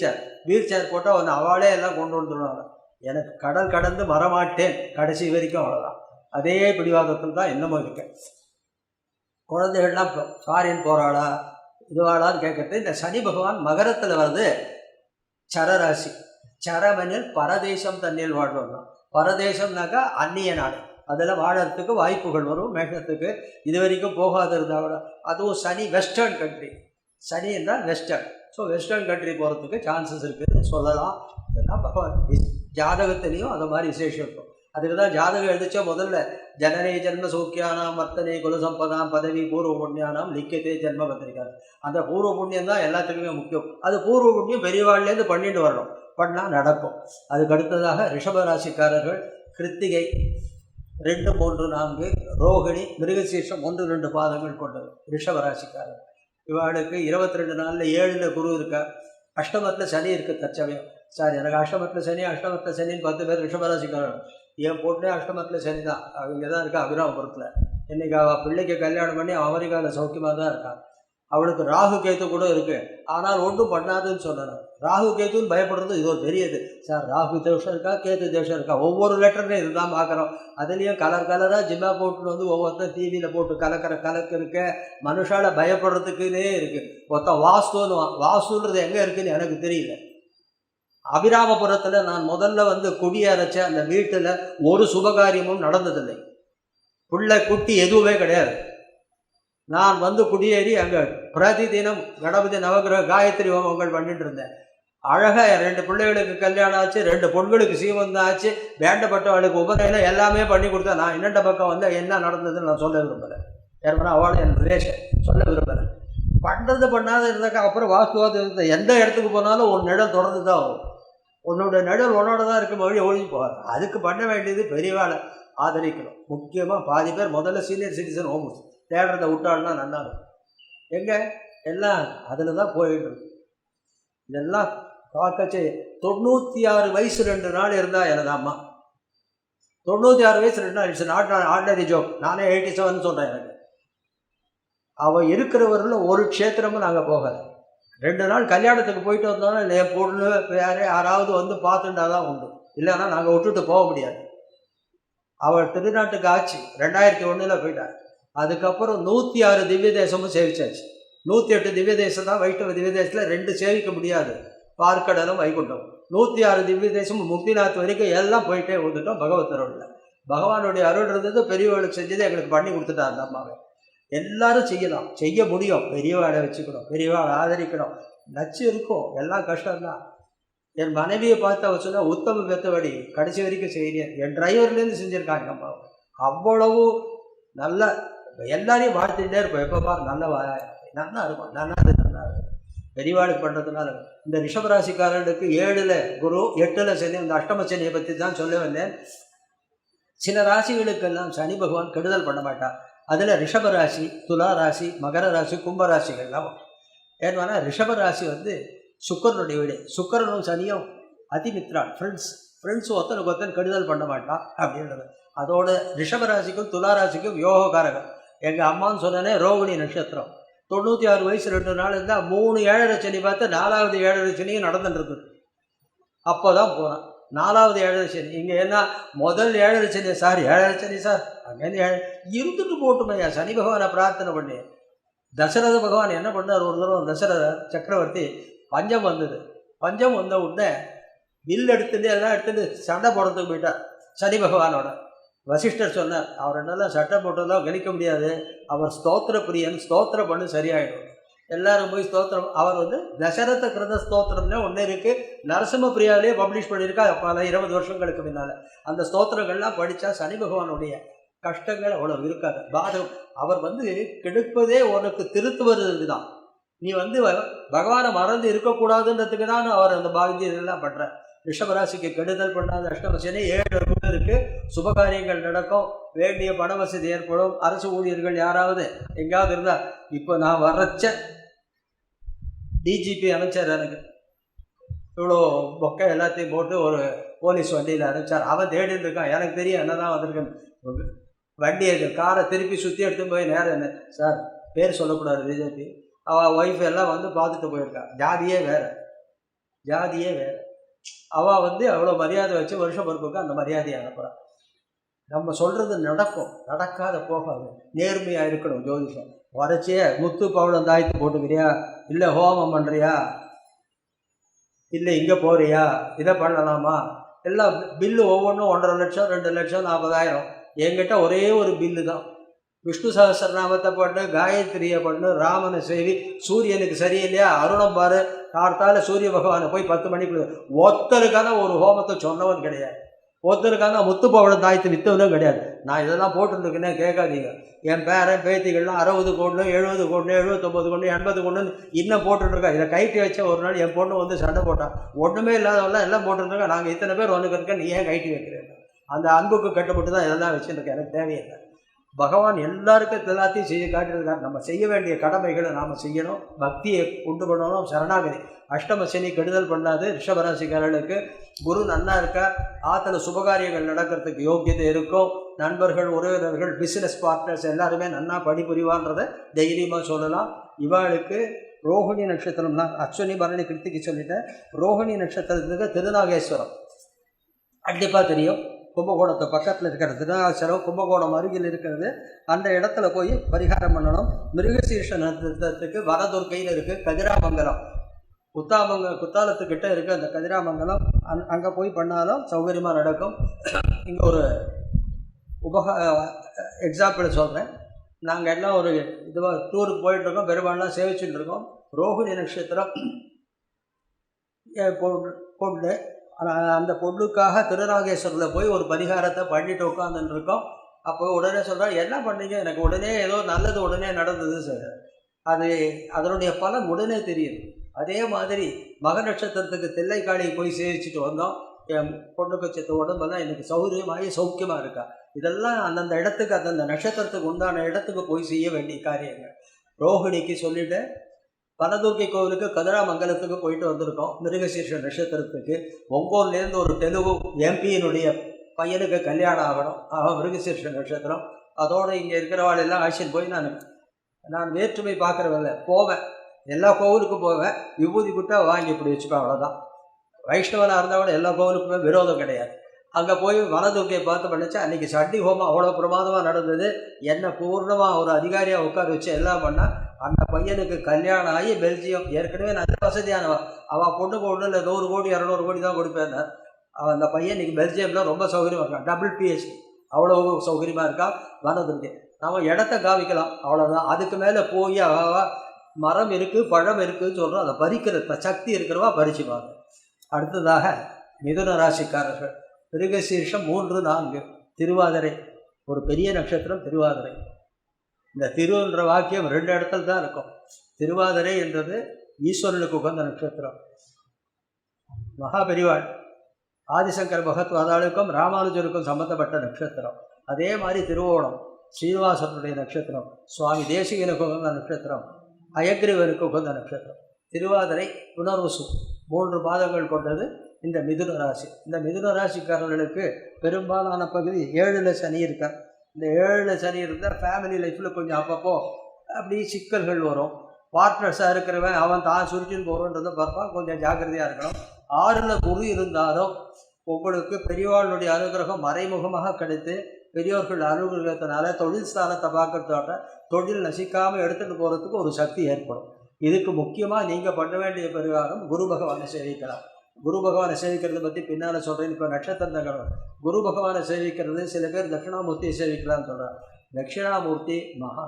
சேர் போட்டால் வந்து அவளே எல்லாம் கொண்டு வந்துடுவாங்க. எனக்கு கடல் கடந்து வரமாட்டேன் கடைசி வரைக்கும், அவ்வளோதான். அதே பிடிவாதத்தில் தான் இன்னமும் இருக்கேன். குழந்தைகள்லாம் ஃபாரின் போகிறாளா இதுவாளான்னு கேட்கறது. இந்த சனி பகவான் மகரத்தில் வருது. சரராசி. சரமனில் பரதேசம் தண்ணில் வாழ்வதும். பரதேசம்னாக்கா அந்நிய நாடு, அதில் வாழறதுக்கு வாய்ப்புகள் வரும். மேஷத்துக்கு இது வரைக்கும் போகாது இருந்தால் அதுவும் சனி வெஸ்டர்ன் கண்ட்ரி. சனி என்றால் வெஸ்டர்ன். ஸோ வெஸ்டர்ன் கண்ட்ரி போகிறதுக்கு சான்சஸ் இருக்குதுன்னு சொல்லலாம். இதெல்லாம் பகவான் ஜாதகத்திலையும் அது மாதிரி விசேஷம் இருக்கும். அதுக்கு தான் ஜாதகம் எழுதிச்சா முதல்ல ஜனனே ஜென்ம சௌக்கியானாம் வர்த்தனை குலசம்பதாம் பதவி பூர்வ புண்ணியானாம் லிக்கத்தே ஜென்ம பத்திரிக்கார். அந்த பூர்வ புண்ணியம் தான் எல்லாத்துக்குமே முக்கியம். அது பூர்வ புண்ணியம் பெரியவாழ்லேருந்து பண்ணிட்டு வரணும், பண்ணால் நடக்கும். அதுக்கு அடுத்ததாக ரிஷபராசிக்காரர்கள் கிருத்திகை 2, 3, 4, ரோகிணி, மிருகசீர்ஷம் 1, 2 பாதங்கள் கொண்டது ரிஷபராசிக்காரர்கள். இவாளுக்கு 22 நாளில் 7ல் குரு இருக்கா. அஷ்டமத்தில் சனி இருக்குது தற்சமயம். சார் எனக்கு அஷ்டமத்தில் சனி அஷ்டமத்தில் சனின்னு 10 பேர் ரிஷபராசிக்காரர்கள். என் பொண்ணே அஷ்டமத்தில் சனி தான். அவங்க தான் இருக்கா அபிராமபுரத்தில். இன்றைக்கி அவள் பிள்ளைக்கு கல்யாணம் பண்ணி அமெரிக்காவில் சௌக்கியமாக தான் இருக்கான். அவளுக்கு ராகு கேத்து கூட இருக்குது. ஆனால் ஒன்றும் பண்ணாதுன்னு சொல்லணும். ராகு கேத்துன்னு பயப்படுறது இது ஒரு பெரியது. சார் ராகு தோஷம் இருக்கா கேத்து தோஷம் இருக்கா, ஒவ்வொரு லெட்டர்லையும் இதுதான் பார்க்குறோம். அதுலேயும் கலராக ஜிம்மா போட்டுன்னு வந்து ஒவ்வொருத்தர் டிவியில் போட்டு கலக்கு இருக்க. மனுஷால பயப்படுறதுக்குன்னே இருக்குது. ஒருத்தன் வாஸ்துன்றது எங்கே இருக்குதுன்னு எனக்கு தெரியல. அபிராமபுரத்தில் நான் முதல்ல வந்து குடியரைச்ச அந்த வீட்டில் ஒரு சுபகாரியமும் நடந்ததில்லை. பிள்ளை குட்டி எதுவுமே கிடையாது. நான் வந்து குடியேறி அங்கே பிரதி தினம் கணபதி நவகிரக காயத்ரி ஹோமங்கள் பண்ணிட்டு இருந்தேன். அழகாக 2 பிள்ளைகளுக்கு கல்யாணம் ஆச்சு, 2 பொண்களுக்கு சீமந்தம் ஆச்சு, வேண்டப்பட்டவளுக்கு உபநயனம் எல்லாமே பண்ணி கொடுத்தேன். நான் என்னென்ன பக்கம் வந்து என்ன நடந்ததுன்னு நான் சொல்ல விரும்புகிறேன். ஏன்னா அவளை என் ரிலேஷன் சொல்ல விரும்புகிறேன். பண்ணுறது பண்ணாத இருந்தாக்கா அப்புறம் வாஸ்துவாத எந்த இடத்துக்கு போனாலும் ஒரு நிழல் தொடர்ந்து தான் வரும். உன்னோட நிழல் உன்னோட தான் இருக்கும், வழி ஒழிஞ்சு போகாது. அதுக்கு பண்ண வேண்டியது பெரியவாளை ஆதரிக்கணும். முக்கியமாக பாதி பேர் முதல்ல சீனியர் சிட்டிசன் ஹோம் தேடுறதை விட்டாள்னா நல்லா இருக்கும். எங்கே எல்லாம் அதில் தான் போயிட்டு இருக்கு. இதெல்லாம் பார்க்கச்சே 96 வயசு 2 நாள் இருந்தால் எனது அம்மா. 96 வயசு 2 நாள். It's not ordinary joke. நானே 87 சொல்கிறேன். எனக்கு அவள் இருக்கிறவரில் ஒரு க்ஷேத்திரமும் நாங்கள் போகலை. 2 நாள் கல்யாணத்துக்கு போயிட்டு வந்தோன்னா என் பொண்ணு வேறு யாராவது வந்து பார்த்துட்டா தான் உண்டு, இல்லைன்னா நாங்கள் விட்டுட்டு போக முடியாது. அவள் திருநாட்டுக்கு ஆச்சு 2001 போயிட்டாள். அதுக்கப்புறம் 106 திவ்ய தேசமும் சேவிச்சாச்சு. 108 திவ்ய தேசம் தான். வைஷ்ணவ திவ்ய தேசத்தில் 2 சேவிக்க முடியாது, பார்க்கடலும் வைகுண்டம். 106 திவ்ய தேசமும் முக்திநாத் வரைக்கும் எல்லாம் போயிட்டே வந்துட்டோம். பகவத் அருளில் பகவானுடைய அருள் இருந்தது. பெரியவர்களுக்கு செஞ்சது எங்களுக்கு பண்ணி கொடுத்துட்டா அந்த அம்மாவை. எல்லாரும் செய்யலாம், செய்ய முடியும். பெரியவாளை வச்சுக்கணும், பெரியவாளை ஆதரிக்கணும். நச்சு இருக்கும், எல்லாம் கஷ்டம்தான். என் மனைவியை பார்த்து அவ சொன்னால் உத்தம பெத்தபடி கடைசி வரைக்கும் செய்கிறேன். என் டிரைவர்லேருந்து செஞ்சுருக்காங்க அம்மாவை. அவ்வளவு நல்ல எல்லாரையும் வாழ்த்துட்டே இருப்போம். எப்போ பாரு நல்லா நல்லா இருக்கும், நல்லா இருக்கும். பெரியவாளுக்கு பண்ணுறதுனால இந்த ரிஷபராசிக்காரர்களுக்கு 7ல் குரு 8ல் சனி, இந்த அஷ்டம சனியை பற்றி தான் சொல்ல வந்தேன். சில ராசிகளுக்கெல்லாம் சனி பகவான் கெடுதல் பண்ண மாட்டார். அதில் ரிஷபராசி, துலா ராசி, மகர ராசி, கும்பராசிகள்லாம். ஏன்னா ரிஷபராசி வந்து சுக்கரனுடைய வீடு. சுக்கரனும் சனியும் அதிமித்ரா, ஃப்ரெண்ட்ஸும் ஒருத்தனுக்கு ஒருத்தன் கெடுதல் பண்ண மாட்டான் அப்படின்றது. அதோட ரிஷபராசிக்கும் துலாராசிக்கும் யோகக்காரகம். எங்கள் அம்மான்னு சொன்னனே ரோகிணி நட்சத்திரம். 96 வயசு 2 நாள் இருந்தால் 3 ஏழரை சனி பார்த்து 4வது ஏழரை சனியும் நடந்துட்டு அப்போ தான் போகிறான். 4வது ஏழரை சனி. இங்கே என்ன முதல் ஏழரை சனி சார், ஏழரை சனி சார் அங்கேருந்து இருந்துட்டு போட்டுமையா, சனி பகவானை பிரார்த்தனை பண்ணி. தசரத பகவான் என்ன பண்ணார், ஒரு தடவை தசரத சக்கரவர்த்தி பஞ்சம் வந்தது. பஞ்சம் வந்த உடனே வில் எடுத்துட்டு எல்லாம் எடுத்துட்டு சண்டை போடுறதுக்கு போயிட்டார் சனி பகவானோட. வசிஷ்டர் சொன்னார், அவர் என்னெல்லாம் சட்டை போட்டதெல்லாம் கணிக்க முடியாது, அவர் ஸ்தோத்திர பிரியன், ஸ்தோத்திரம் பண்ணு சரியாயிடும். எல்லாரும் போய் ஸ்தோத்திரம். அவர் தசரத கிருத ஸ்தோத்திரம்னே ஒன்று இருக்குது, நரசிம்ம பிரியாவிலேயே பப்ளிஷ் பண்ணியிருக்கா பல 20 வருஷங்களுக்கு முன்னால். அந்த ஸ்தோத்திரங்கள்லாம் படித்தா சனி பகவானுடைய கஷ்டங்கள் அவ்வளோ இருக்காது, பாதகம். அவர் கெடுப்பதே உனக்கு திருத்துவது தான். நீ பகவானை மறந்து இருக்கக்கூடாதுன்றதுக்கு தான் அவர் அந்த பாக்கியெல்லாம் பண்ணுறார். ரிஷபராசிக்கு கெடுதல் பண்ணாத அஷ்டம சனி 7 இருக்குது. சுபகாரியங்கள் நடக்கும், வேண்டிய பண வசதி ஏற்படும். அரசு ஊழியர்கள் யாராவது எங்கேயாவது இருந்தால், இப்போ நான் வரைச்ச டிஜிபி அமைச்சர் எனக்கு இவ்வளோ பொக்கை எல்லாத்தையும் போட்டு ஒரு போலீஸ் வண்டியில் அனுப்பிச்சார். அவன் தேடிட்டு இருக்கான், எனக்கு தெரியும் என்ன தான் வந்திருக்கேன். வண்டியை காரை திருப்பி சுற்றி எடுத்து போய் நேரம் என்ன சார், பேர் சொல்லக்கூடாது, பிஜேபி அவள் ஒய்ஃப் எல்லாம் பார்த்துட்டு போயிருக்கா. ஜாதியே வேறு, ஜாதியே வேறு. அவள் அவ்வளோ மரியாதை வச்சு வருஷ பொறுப்புக்கு அந்த மரியாதையை அனுப்புகிறான். நம்ம சொல்கிறது நடக்கும், நடக்காத போகாது. நேர்மையாக இருக்கணும். ஜோதிஷம் வரைச்சியே முத்து பவுளம் தாய்த்து போட்டுக்கிறியா, இல்லை ஹோமம் பண்ணுறியா, இல்லை இங்கே போறியா, இதை பண்ணலாமா, எல்லாம் பில்லு ஒவ்வொன்றும் 1.5 லட்சம் 2 லட்சம் 40,000. என்கிட்ட ஒரே ஒரு பில்லு தான். விஷ்ணு சகஸ்ரநாமத்தை பண்ணு, காயத்ரியை பண்ணு, ராமனை செய்வி, சூரியனுக்கு சரியில்லையா அருணம் பாரு, கார்த்தால சூரிய பகவானை போய் 10 மணிக்குள்ள. ஒருத்தருக்கான ஒரு ஹோமத்தை சொன்னவன் கிடையாது, ஒருத்தருக்கான முத்து பவளம் தாய்த்து வித்தவனும் கிடையாது. நான் இதெல்லாம் போட்டுருக்கேன்னே கேட்காதீங்க. என் பேரன் பேத்திகள்லாம் 60 கொண்டு 70 கொண்டு 79 கொண்டு 80 கொண்டுன்னு இன்னும் போட்டுருக்கா. இதை கைட்டி வச்ச ஒரு நாள் என் பொண்ணு சண்டை போட்டான். ஒன்றுமே இல்லாதவெல்லாம் எல்லாம் போட்டுருக்கா. நாங்கள் இத்தனை பேர் இருக்கேன், நீ ஏன் கைட்டி வைக்கிறேன்? அந்த அன்புக்கு கட்டுப்பட்டு தான் இதெல்லாம் வச்சுருக்கேன், எனக்கு தேவையில்லை. பகவான் எல்லாருக்கும் எல்லாத்தையும் செய்ய காட்டியிருக்கார். நம்ம செய்ய வேண்டிய கடமைகளை நாம் செய்யணும், பக்தியை கொண்டு பண்ணணும், சரணாகதி. அஷ்டம சனி கெடுதல் பண்ணாது. ரிஷபராசிக்காரர்களுக்கு குரு நன்னா இருக்கார். ஆற்றுல சுபகாரியங்கள் நடக்கிறதுக்கு யோக்கியத்தை இருக்கும். நண்பர்கள், உறவினர்கள், பிஸ்னஸ் பார்ட்னர்ஸ் எல்லாருமே நன்னா பணிபுரிவான்றதை தைரியமாக சொல்லலாம். இவாளுக்கு ரோஹிணி நட்சத்திரம்னா, அஸ்வினி பரணி கிருத்திக்கு சொல்லிட்டேன். ரோஹிணி நட்சத்திரத்துக்கு திருநாகேஸ்வரம் கண்டிப்பாக தெரியும். கும்பகோணத்தை பக்கத்தில் இருக்கிற திருநாகேஸ்வரம் கும்பகோணம் அருகில் இருக்கிறது. அந்த இடத்துல போய் பரிகாரம் பண்ணணும். மிருகசீர்ஷ நட்சத்திரத்துக்கு வனதுர்க்கைன்னு இருக்குது, கதிராமங்கலம் குத்தாலத்துக்கிட்ட இருக்குது அந்த கதிராமங்கலம். அங்கே போய் பண்ணாலும் சௌகரியமாக நடக்கும். இங்கே ஒரு எக்ஸாம்பிள் சொல்கிறேன். நாங்கள் எல்லாம் ஒரு இதுவாக டூருக்கு போயிட்டுருக்கோம், பெருமாள்லாம் சேவிச்சுட்டு இருக்கோம். ரோஹிணி நட்சத்திரம் பொண்ணு, அந்த பொண்ணுக்காக திருநாகேஸ்வரத்தில் போய் ஒரு பரிகாரத்தை பண்ணிட்டு உட்காந்துட்டு இருக்கோம். அப்போ உடனே சொல்கிறேன், என்ன பண்ணீங்க? எனக்கு உடனே ஏதோ நல்லது உடனே நடந்தது சார். அதனுடைய பலன் உடனே தெரியுது. அதே மாதிரி மக நட்சத்திரத்துக்கு தில்லைக்காளி போய் சேவிச்சுட்டு வந்தோம். என் பொண்ணுக்கு செத்த உடம்பெல்லாம் எனக்கு சௌகரியமாகி சௌக்கியமாக இருக்கா. இதெல்லாம் அந்தந்த இடத்துக்கு அந்தந்த நட்சத்திரத்துக்கு உண்டான இடத்துக்கு போய் செய்ய வேண்டிய காரியங்கள். ரோஹிணிக்கு சொல்லிவிட்டு வனதுர்க்கை கோவிலுக்கு கதிராமங்கலத்துக்கு போயிட்டு வந்திருக்கோம். மிருகசீர்ஷ நட்சத்திரத்துக்கு ஒங்கூர்லேருந்து ஒரு தெலுங்கு எம்பியினுடைய பையனுக்கு கல்யாணம் ஆகணும். மிருகசீர்ஷ நட்சத்திரம். அதோடு இங்கே இருக்கிறவாளெல்லாம் அழைச்சிட்டு போய் நான் வேற்றுமை பார்க்குறவல்ல போவேன், எல்லா கோவிலுக்கும் போவேன். விபூதி குட்டா வாங்கி இப்படி வச்சுப்பேன், அவ்வளோதான். வைஷ்ணவனாக இருந்தால் கூட எல்லா கோவிலுக்குமே விரோதம் கிடையாது. அங்கே போய் வனதுர்க்கையை பார்த்து பண்ணிச்சா அன்றைக்கி சண்டி ஹோமம் அவ்வளோ பிரமாதமாக நடந்தது. என்னை பூர்ணமாக ஒரு அதிகாரியாக உட்கார வச்சு எல்லாம் பண்ணால் அந்த பையனுக்கு கல்யாணம் ஆகி பெல்ஜியம். ஏற்கனவே நல்ல வசதியானவன். அவள் பொண்ணுக்கு ஒன்றும் இல்லை, 100 கோடி 200 கோடி தான் கொடுப்பேன். அந்த பையன் இன்றைக்கி பெல்ஜியமில் ரொம்ப சௌகரியமாக இருக்கான், டபுள் PhD, அவ்வளோ சௌகரியமாக இருக்கான். வனதுர்க்கை நம்ம இடத்த காவிக்கலாம், அவ்வளோதான். அதுக்கு மேலே போய் மரம் இருக்குது பழம் இருக்குதுன்னு சொல்கிறோம், அதை பறிக்கிற சக்தி இருக்கிறவா பறிச்சுப்பாங்க. அடுத்ததாக மிதுன ராசிக்காரர்கள் மிருகசீர்ஷம் 3, 4 திருவாதிரை ஒரு பெரிய நட்சத்திரம். திருவாதிரை இந்த திருன்ற வாக்கியம் 2 இடத்துல தான் இருக்கும். திருவாதிரை என்றது ஈஸ்வரனுக்கு உகந்த நட்சத்திரம். மகாபெரிவாள் ஆதிசங்கர பகவத்பாதாளுக்கும் ராமானுஜருக்கும் சம்பந்தப்பட்ட நட்சத்திரம். அதே மாதிரி திருவோணம் ஸ்ரீனிவாசனுடைய நட்சத்திரம். சுவாமி தேசிகனுக்கு உகந்த நட்சத்திரம். அயக்ரீவனுக்கு உகந்த நட்சத்திரம். திருவாதிரை புனர்வசு 3 பாதங்கள் கொண்டது இந்த மிதுன ராசி. இந்த மிதுன ராசிக்காரர்களுக்கு பெரும்பாலான பகுதி 7ல் சனி இருக்கார். இந்த 7ல் சனி இருந்தால் ஃபேமிலி லைஃப்பில் கொஞ்சம் அப்பப்போ அப்படி சிக்கல்கள் வரும். பார்ட்னர்ஸாக இருக்கிறவன் அவன் தான் சுருட்டின்னு போகிறோன்றதை பார்ப்பான். கொஞ்சம் ஜாக்கிரதையாக இருக்கணும். 6ல் குரு இருந்தாலும் உங்களுக்கு பெரியவாளுடைய அனுகிரகம் மறைமுகமாக கிடைத்து பெரியோர்கள் அனுகிரகத்தினால தொழில் ஸ்தானத்தை பார்க்கறதோட தொழில் நசிக்காமல் எடுத்துகிட்டு போகிறதுக்கு ஒரு சக்தி ஏற்படும். இதுக்கு முக்கியமாக நீங்கள் பண்ண வேண்டிய பரிகாரம் குரு பகவானை சேவிக்கலாம். குரு பகவானை சேவிக்கிறத பற்றி பின்னால் சொல்கிறேன். இப்போ நட்சத்திரங்கள் குரு பகவானை சேவிக்கிறது, சில பேர் தட்சிணாமூர்த்தியை சேவிக்கலாம்னு சொல்கிறார். தட்சிணாமூர்த்தி மகா,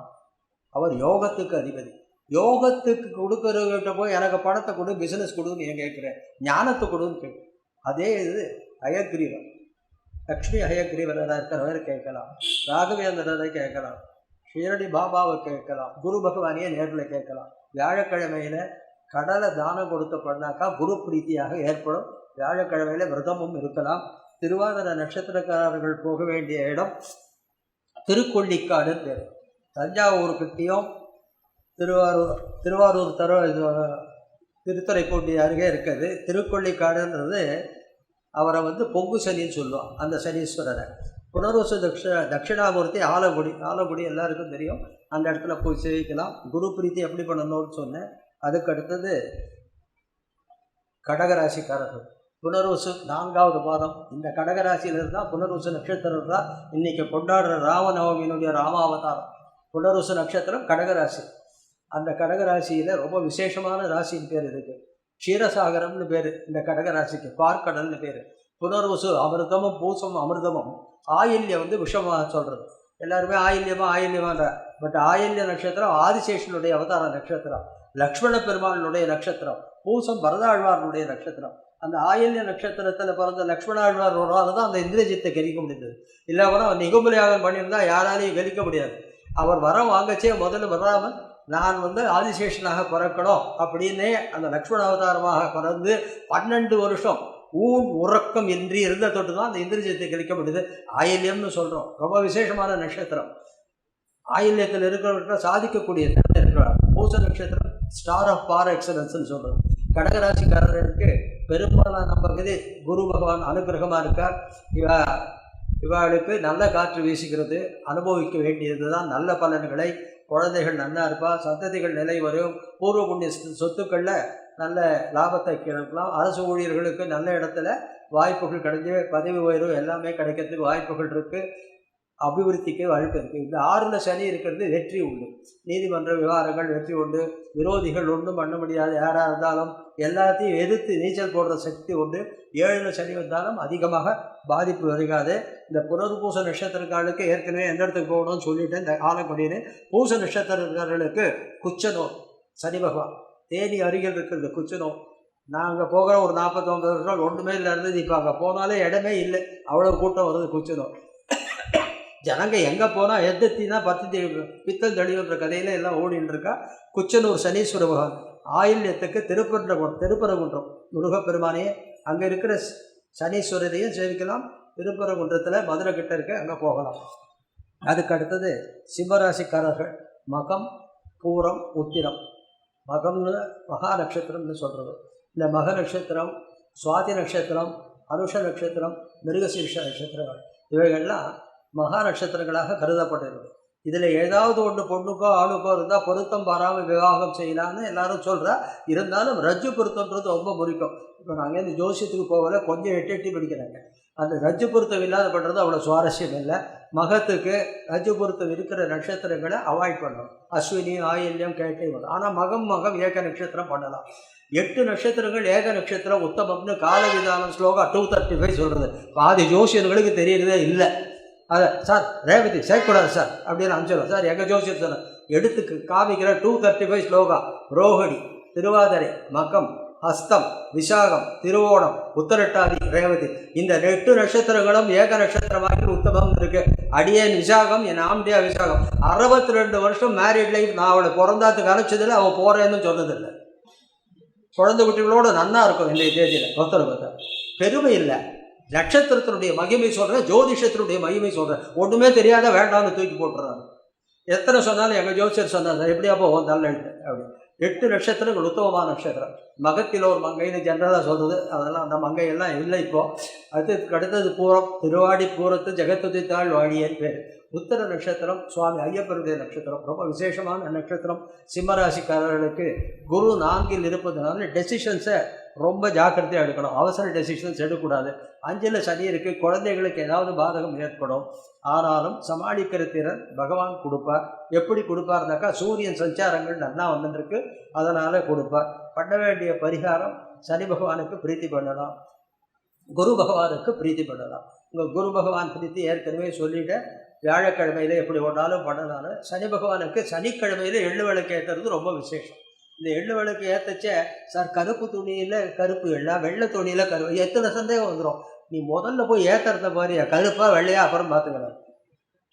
அவர் யோகத்துக்கு அதிபதி. யோகத்துக்கு கொடுக்குறவர்கிட்ட போய் எனக்கு பணத்தை கொடு, பிஸ்னஸ் கொடுன்னு ஏன் கேட்குறேன், ஞானத்தை கொடுன்னு கேட்குறேன். அதே இது ஹயக்ரீவர், லக்ஷ்மி ஹயக்ரீவராக இருக்கிறவரை கேட்கலாம், ராகவேந்திரரை கேட்கலாம், ஷீரடி பாபாவை கேட்கலாம், குரு பகவானையே நேரில் கேட்கலாம். வியாழக்கிழமையில் கடலை தானம் கொடுத்து பண்ணாக்கா குரு பிரீத்தியாக ஏற்படும். வியாழக்கிழமையில் விரதமும் இருக்கலாம். திருவாதிரை நட்சத்திரக்காரர்கள் போக வேண்டிய இடம் திருக்கொள்ளிக்காடுன்னு பேர். தஞ்சாவூர்கிட்டையும் திருவாரூர் திருத்துறைப்பூண்டி அருகே இருக்குது. திருக்கொள்ளிக்காடுன்றது அவரை பொங்கு சனின்னு சொல்லுவோம், அந்த சனீஸ்வரரை. புனர்வசு தட்சிணாமூர்த்தி ஆலங்குடி எல்லாருக்கும் தெரியும். அந்த இடத்துல போய் சேவிக்கலாம். குரு பிரீத்தி எப்படி பண்ணணும்னு சொன்னேன். அதுக்கு அடுத்தது கடகராசிக்காரர்கள். புனர்வசு 4வது பாதம். இந்த கடகராசியில் இருந்தால் புனர்வசு நட்சத்திரம் தான் இன்றைக்கி கொண்டாடுற ராமநவமியினுடைய ராமாவதாரம். புனர்வசு நட்சத்திரம் கடகராசி. அந்த கடகராசியில் ரொம்ப விசேஷமான ராசின்னு பேர் இருக்குது. க்ஷீரசாகரம்னு பேர் இந்த கடகராசிக்கு, பார்க்கடல்னு பேர். புனர்வசு அமிர்தமும் பூசமும் அமிர்தமும். ஆயில்யம் விஷமாக சொல்கிறது. எல்லாருமே ஆயில்யமான்ற. பட் ஆயில்ய நட்சத்திரம் ஆதிசேஷனுடைய அவதார நட்சத்திரம், லக்ஷ்மண பெருமாளுடைய நட்சத்திரம். பூசம் பரதாழ்வாரனுடைய நட்சத்திரம். அந்த ஆயில்ய நட்சத்திரத்தில் பிறந்த லக்ஷ்மணாழ்வார் ஒரு ஆள் தான் அந்த இந்திரஜித்தை கெளிக்க முடிந்தது. இல்லை கூட அவர் நிகும்பலியாகம் பண்ணியிருந்தால் யாராலையும் கெளிக்க முடியாது. அவர் வரம் வாங்கச்சே முதல்ல வராமல் நான் ஆதிசேஷனாக பிறக்கணும் அப்படின்னே அந்த லக்ஷ்மண அவதாரமாக பிறந்து 12 வருஷம் உறக்கம் இன்றி இருந்த தொட்டு தான் அந்த இந்திரஜித்தை கெளிக்க முடியுது. ஆயில்யம்னு சொல்கிறோம். ரொம்ப விசேஷமான நட்சத்திரம். ஆயில்யத்தில் இருக்கிறவர்கிட்ட சாதிக்கக்கூடிய திறமை இருக்கிறார். பூச நட்சத்திரம் ஸ்டார் ஆஃப் பார் எக்ஸலன்ஸ்ன்னு சொல்கிறோம். கடகராசிக்காரர்களுக்கு பெரும்பாலான பகுதி குரு பகவான் அனுகிரகமாக இருக்கார். இவளுக்கு நல்ல காற்று வீசுகிறது. அனுபவிக்க வேண்டியது தான் நல்ல பலன்களை. குழந்தைகள் நல்லா இருப்பா, சந்ததிகள் நிலை வரும். பூர்வ புண்ணிய சொத்துக்களில் நல்ல லாபத்தை கிடைக்கலாம். அரசு ஊழியர்களுக்கு நல்ல இடத்துல வாய்ப்புகள் கிடைச்சி பதவி உயர்வு எல்லாமே கிடைக்கிறதுக்கு வாய்ப்புகள் இருக்குது. அபிவிருத்திக்கு வாய்ப்பு இருக்குது. இந்த 6ல் சனி இருக்கிறது வெற்றி உண்டு. நீதிமன்ற விவகாரங்கள் வெற்றி உண்டு. விரோதிகள் ஒன்றும் பண்ண முடியாது. யாராக இருந்தாலும் எல்லாத்தையும் எதிர்த்து நீச்சல் போடுற சக்தி உண்டு. 7ல் சனி வந்தாலும் அதிகமாக பாதிப்பு வருகாது. இந்த புனர்பூச நட்சத்திரக்காரர்களுக்கு ஏற்கனவே எந்த இடத்துக்கு போகணும்னு சொல்லிவிட்டேன். இந்த ஆலங்குடின்னு. பூச நட்சத்திரக்காரர்களுக்கு குச்சனோ சனி பகவான் தேனி அருகில் இருக்கிறது குச்சனோ. நாங்கள் போகிற ஒரு 49 வருஷம் ஒன்றுமே இல்லை இருந்தது. இப்போ அங்கே போனாலே இடமே இல்லை, அவ்வளோ கூட்டம் வருது குச்சனோ. ஜனங்க எங்கே போனால் எதிர்த்தினா பித்தம் தெளிவுன்ற கதையில் எல்லாம் ஓடின்னு இருக்கா. குச்சனூர் சனீஸ்வர பகவான். ஆயில்யத்துக்கு திருப்பரங்குன்றம் முருகப்பெருமானே அங்கே இருக்கிற சனீஸ்வரரையும் சேவிக்கலாம். திருப்பரங்குன்றத்தில் மதுரை கிட்ட இருக்க அங்கே போகலாம். அதுக்கு அடுத்தது சிம்மராசிக்காரர்கள். மகம், பூரம், உத்திரம். மகம்னு மகா நட்சத்திரம்னு சொல்கிறது. இந்த மக நட்சத்திரம், சுவாதி நட்சத்திரம், அனுஷ நட்சத்திரம், மிருகசீர்ஷ நட்சத்திரங்கள் இவைகள்லாம் மகா நட்சத்திரங்களாக கருதப்பட்டிருக்கு. இதில் ஏதாவது ஒன்று பொண்ணுக்கோ ஆணுக்கோ இருந்தால் பொருத்தம் பாராமல் விவாகம் செய்யலான்னு எல்லாரும் சொல்கிறா. இருந்தாலும் ரஜ்ஜு பொருத்தம்ன்றது ரொம்ப முறிக்கும். இப்போ நாங்கள் இந்த ஜோசியத்துக்கு போகல, கொஞ்சம் எட்டி படிக்கிறாங்க. அந்த ரஜ்ஜு பொருத்தம் இல்லாத பண்ணுறது அவ்வளோ சுவாரஸ்யம் இல்லை. மகத்துக்கு ரஜ்ஜு பொருத்தம் இருக்கிற நட்சத்திரங்களை அவாய்ட் பண்ணணும். அஸ்வினி, ஆயில்யம், கேட்டை வரும். ஆனால் மகம் ஏக நட்சத்திரம் பண்ணலாம். 8 நட்சத்திரங்கள் ஏக நட்சத்திரம் உத்தமம்னு காலவிதானம் ஸ்லோகா 235 சொல்கிறது. பாதி ஜோசியர்களுக்கு தெரியறதே இல்லை. அதை சார் ரேவதி சேர்க்கூடாது சார் அப்படின்னு அனுப்பிச்சிடும். சார் எங்கள் ஜோசியர் சொன்ன எடுத்துக்கு காமிக்கிற 235 ஸ்லோகா. ரோஹிணி, திருவாதிரை, மகம், ஹஸ்தம், விசாகம், திருவோணம், உத்தரட்டாதி, ரேவதி இந்த 8 நட்சத்திரங்களும் ஏக நட்சத்திரமாக உத்தமம் இருக்கு. அடியேன் விசாகம், என் ஆம்டியா விசாகம். 62 வருஷம் மேரிட் லைஃப். நான் அவளை பிறந்தாத்துக்கு அனுப்பிச்சதில்லை, அவள் போகிறேன்னு சொன்னதில்லை. குழந்தை குட்டிகளோடு நன்னா இருக்கும் இந்த தேதியில். பார்த்தா பெருமை இல்லை. நட்சத்திரத்தினுடைய மகிமை சொல்கிறேன், ஜோதிஷத்தினுடைய மகிமை சொல்கிறேன். ஒன்றுமே தெரியாத வேண்டாம்னு தூக்கி போட்டுறாங்க. எத்தனை சொன்னாலும் எங்கள் ஜோசியர் சொன்னார் எப்படியா போவோம் தள்ள அப்படி. 8 நட்சத்திரங்கள் உத்தமமான நட்சத்திரம். மகத்தில் ஒரு மங்கைன்னு ஜென்ரலாக சொல்கிறது. அதெல்லாம் அந்த மங்கையெல்லாம் இல்லை இப்போது. அதுக்கு அடுத்தது பூரம். திருவாடி பூரத்து ஜெகத்துதித்தாள் வாடியன்னு பேர். உத்தர நட்சத்திரம் சுவாமி ஐயப்பருடைய நட்சத்திரம், ரொம்ப விசேஷமான நட்சத்திரம். சிம்மராசிக்காரர்களுக்கு குரு 4ல் இருப்பதுனால டெசிஷன்ஸை ரொம்ப ஜாக்கிரதையாக எடுக்கணும். அவசர டெசிஷன்ஸ் எடுக்கக்கூடாது. 5ல் சனி இருக்குது, குழந்தைகளுக்கு ஏதாவது பாதகம் ஏற்படும். ஆனாலும் சமாளிக்கிற திறன் பகவான் கொடுப்பார். எப்படி கொடுப்பார்னாக்கா, சூரியன் சஞ்சாரங்கள் நல்லா வந்துருக்கு, அதனால் கொடுப்பார். பண்ண வேண்டிய பரிகாரம் சனி பகவானுக்கு பிரீத்தி பண்ணலாம், குரு பகவானுக்கு பிரீத்தி பண்ணலாம். உங்கள் குரு பகவான் பிரீத்தி ஏற்கனவே சொல்லிவிட்டு, வியாழக்கிழமையில் எப்படி ஒன்றாலும் பண்ணனால சனி பகவானுக்கு சனிக்கிழமையில் எள்ளு விளக்கு ஏற்றுறது ரொம்ப விசேஷம். இந்த எள்ளு விளக்கு ஏற்றச்சே, சார் கருப்பு துணியில் கருப்பு எள்ளா, வெள்ளை துணியில் கருப்பு, எத்தனை சந்தேகம் வந்துடும். நீ முதல்ல போய் ஏற்றுறத பாரு, கருப்பாக வெள்ளையா அப்புறம் பார்த்துக்கலாம்.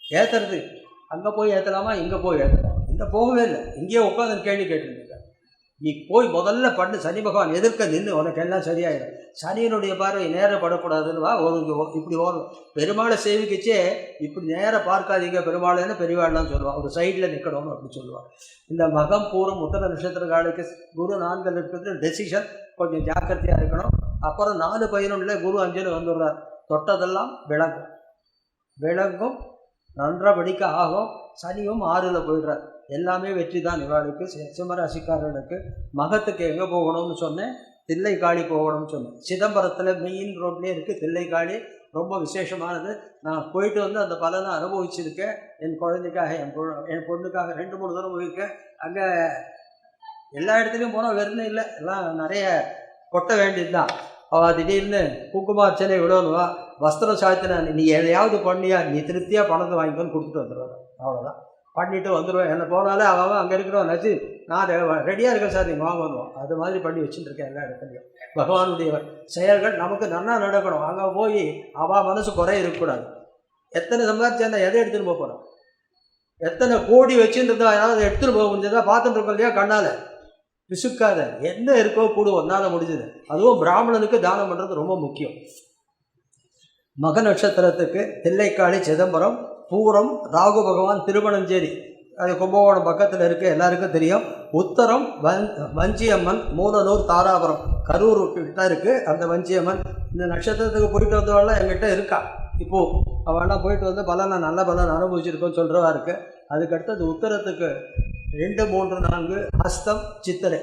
ஏற்றுறது அங்கே போய் ஏற்றலாமா, இங்கே போய் ஏற்றலாம், இங்கே போகவே இல்லை, இங்கேயே உட்காந்து கேள்வி கேட்டுருக்க. நீ போய் முதல்ல பண்ணு, சனி பகவான் எதிர்க்க நின்று, உனக்கு எல்லாம் சரியாயிடும். சனியினுடைய பார்வை நேரம் படக்கூடாதுன்னு வா, ஒரு இப்படி ஓடும். பெருமாளை சேவிக்கச்சே இப்படி நேரம் பார்க்காதீங்க பெருமாளைன்னு பெரியவாள்லாம் சொல்லுவாள், ஒரு சைடில் நிற்கணும்னு அப்படி சொல்லுவாள். இந்த மகம் பூரம் உத்தர நட்சத்திரக்காலுக்கு குரு 4ல் இருக்கிறது டெசிஷன் கொஞ்சம் ஜாக்கிரதையாக இருக்கணும். அப்புறம் 4-11 குரு 5ல் வந்துடுறார். தொட்டதெல்லாம் விளங்கும் நன்றபடிக்க ஆகும். சனியும் 6ல் போயிடுறார். எல்லாமே வெற்றி தான் இவாளுக்கு. சிம்மராசிக்காரர்களுக்கு மகத்துக்கு எங்கே போகணும்னு சொன்னேன், தில்லைக்காளி போகணும்னு சொன்னேன். சிதம்பரத்தில் மெயின் ரோட்லேயே இருக்குது தில்லைக்காளி, ரொம்ப விசேஷமானது. நான் போயிட்டு வந்து அந்த பலனை அனுபவிச்சிருக்கேன். என் குழந்தைக்காக, என் பொண்ணுக்காக 2-3 தடவை போயிருக்கேன். அங்கே எல்லா இடத்துலையும் போனால் வெறும் இல்லை, எல்லாம் நிறைய கொட்ட வேண்டியது தான். அவள் திடீர்னு குங்குமார்ச்சனை விடணுவா, வஸ்திரம் சாத்தினா, நீ எதையாவது பண்ணியா, நீ திருப்தியாக பணத்தை வாங்கிக்கோன்னு கொடுத்துட்டு வந்துடுவாங்க. அவ்வளோதான், பண்ணிவிட்டு வந்துடுவேன். என்ன போனாலே அவன் அங்கே இருக்கிறோம் நச்சு, நான் ரெடியாக இருக்கேன் சார், நீங்கள் வாங்க வந்துடுவோம். அது மாதிரி பண்ணி வச்சுட்டுருக்கேன் எல்லா இடத்துலையும். பகவானுடைய செயல்கள் நமக்கு நல்லா நடக்கணும். அங்கே போய் அவள் மனசு குறை இருக்கக்கூடாது. எத்தனை சம்பாதிச்சா எதை எடுத்துகிட்டு போக போகிறோம், எத்தனை கோடி வச்சுருந்தா ஏதாவது எடுத்துகிட்டு போக முடிஞ்சதா பார்த்துட்டு இருக்கோம் இல்லையா, கண்ணால் பிசுக்காத, என்ன இருக்கோ கூடு ஒன்றால் முடிஞ்சது. அதுவும் பிராமணனுக்கு தானம் பண்ணுறது ரொம்ப முக்கியம். மக நட்சத்திரத்துக்கு தில்லைக்காளி, சிதம்பரம், பூரம் ராகு பகவான் திருமணஞ்சேரி, அது கும்பகோணம் பக்கத்தில் இருக்குது, எல்லாருக்கும் தெரியும். உத்தரம் வஞ்சியம்மன், மூலனூர் தாராபுரம், கரூர் கிட்ட இருக்குது அந்த வஞ்சியம்மன். இந்த நட்சத்திரத்துக்கு போயிட்டு வந்தவெல்லாம் எங்கிட்ட இருக்கா. இப்போது அவெல்லாம் போயிட்டு வந்து பலனை நல்ல பலன் அனுபவிச்சிருக்கோன்னு சொல்கிறவா இருக்குது. அதுக்கடுத்தது உத்தரத்துக்கு 2, 3, 4 ஹஸ்தம், சித்திரை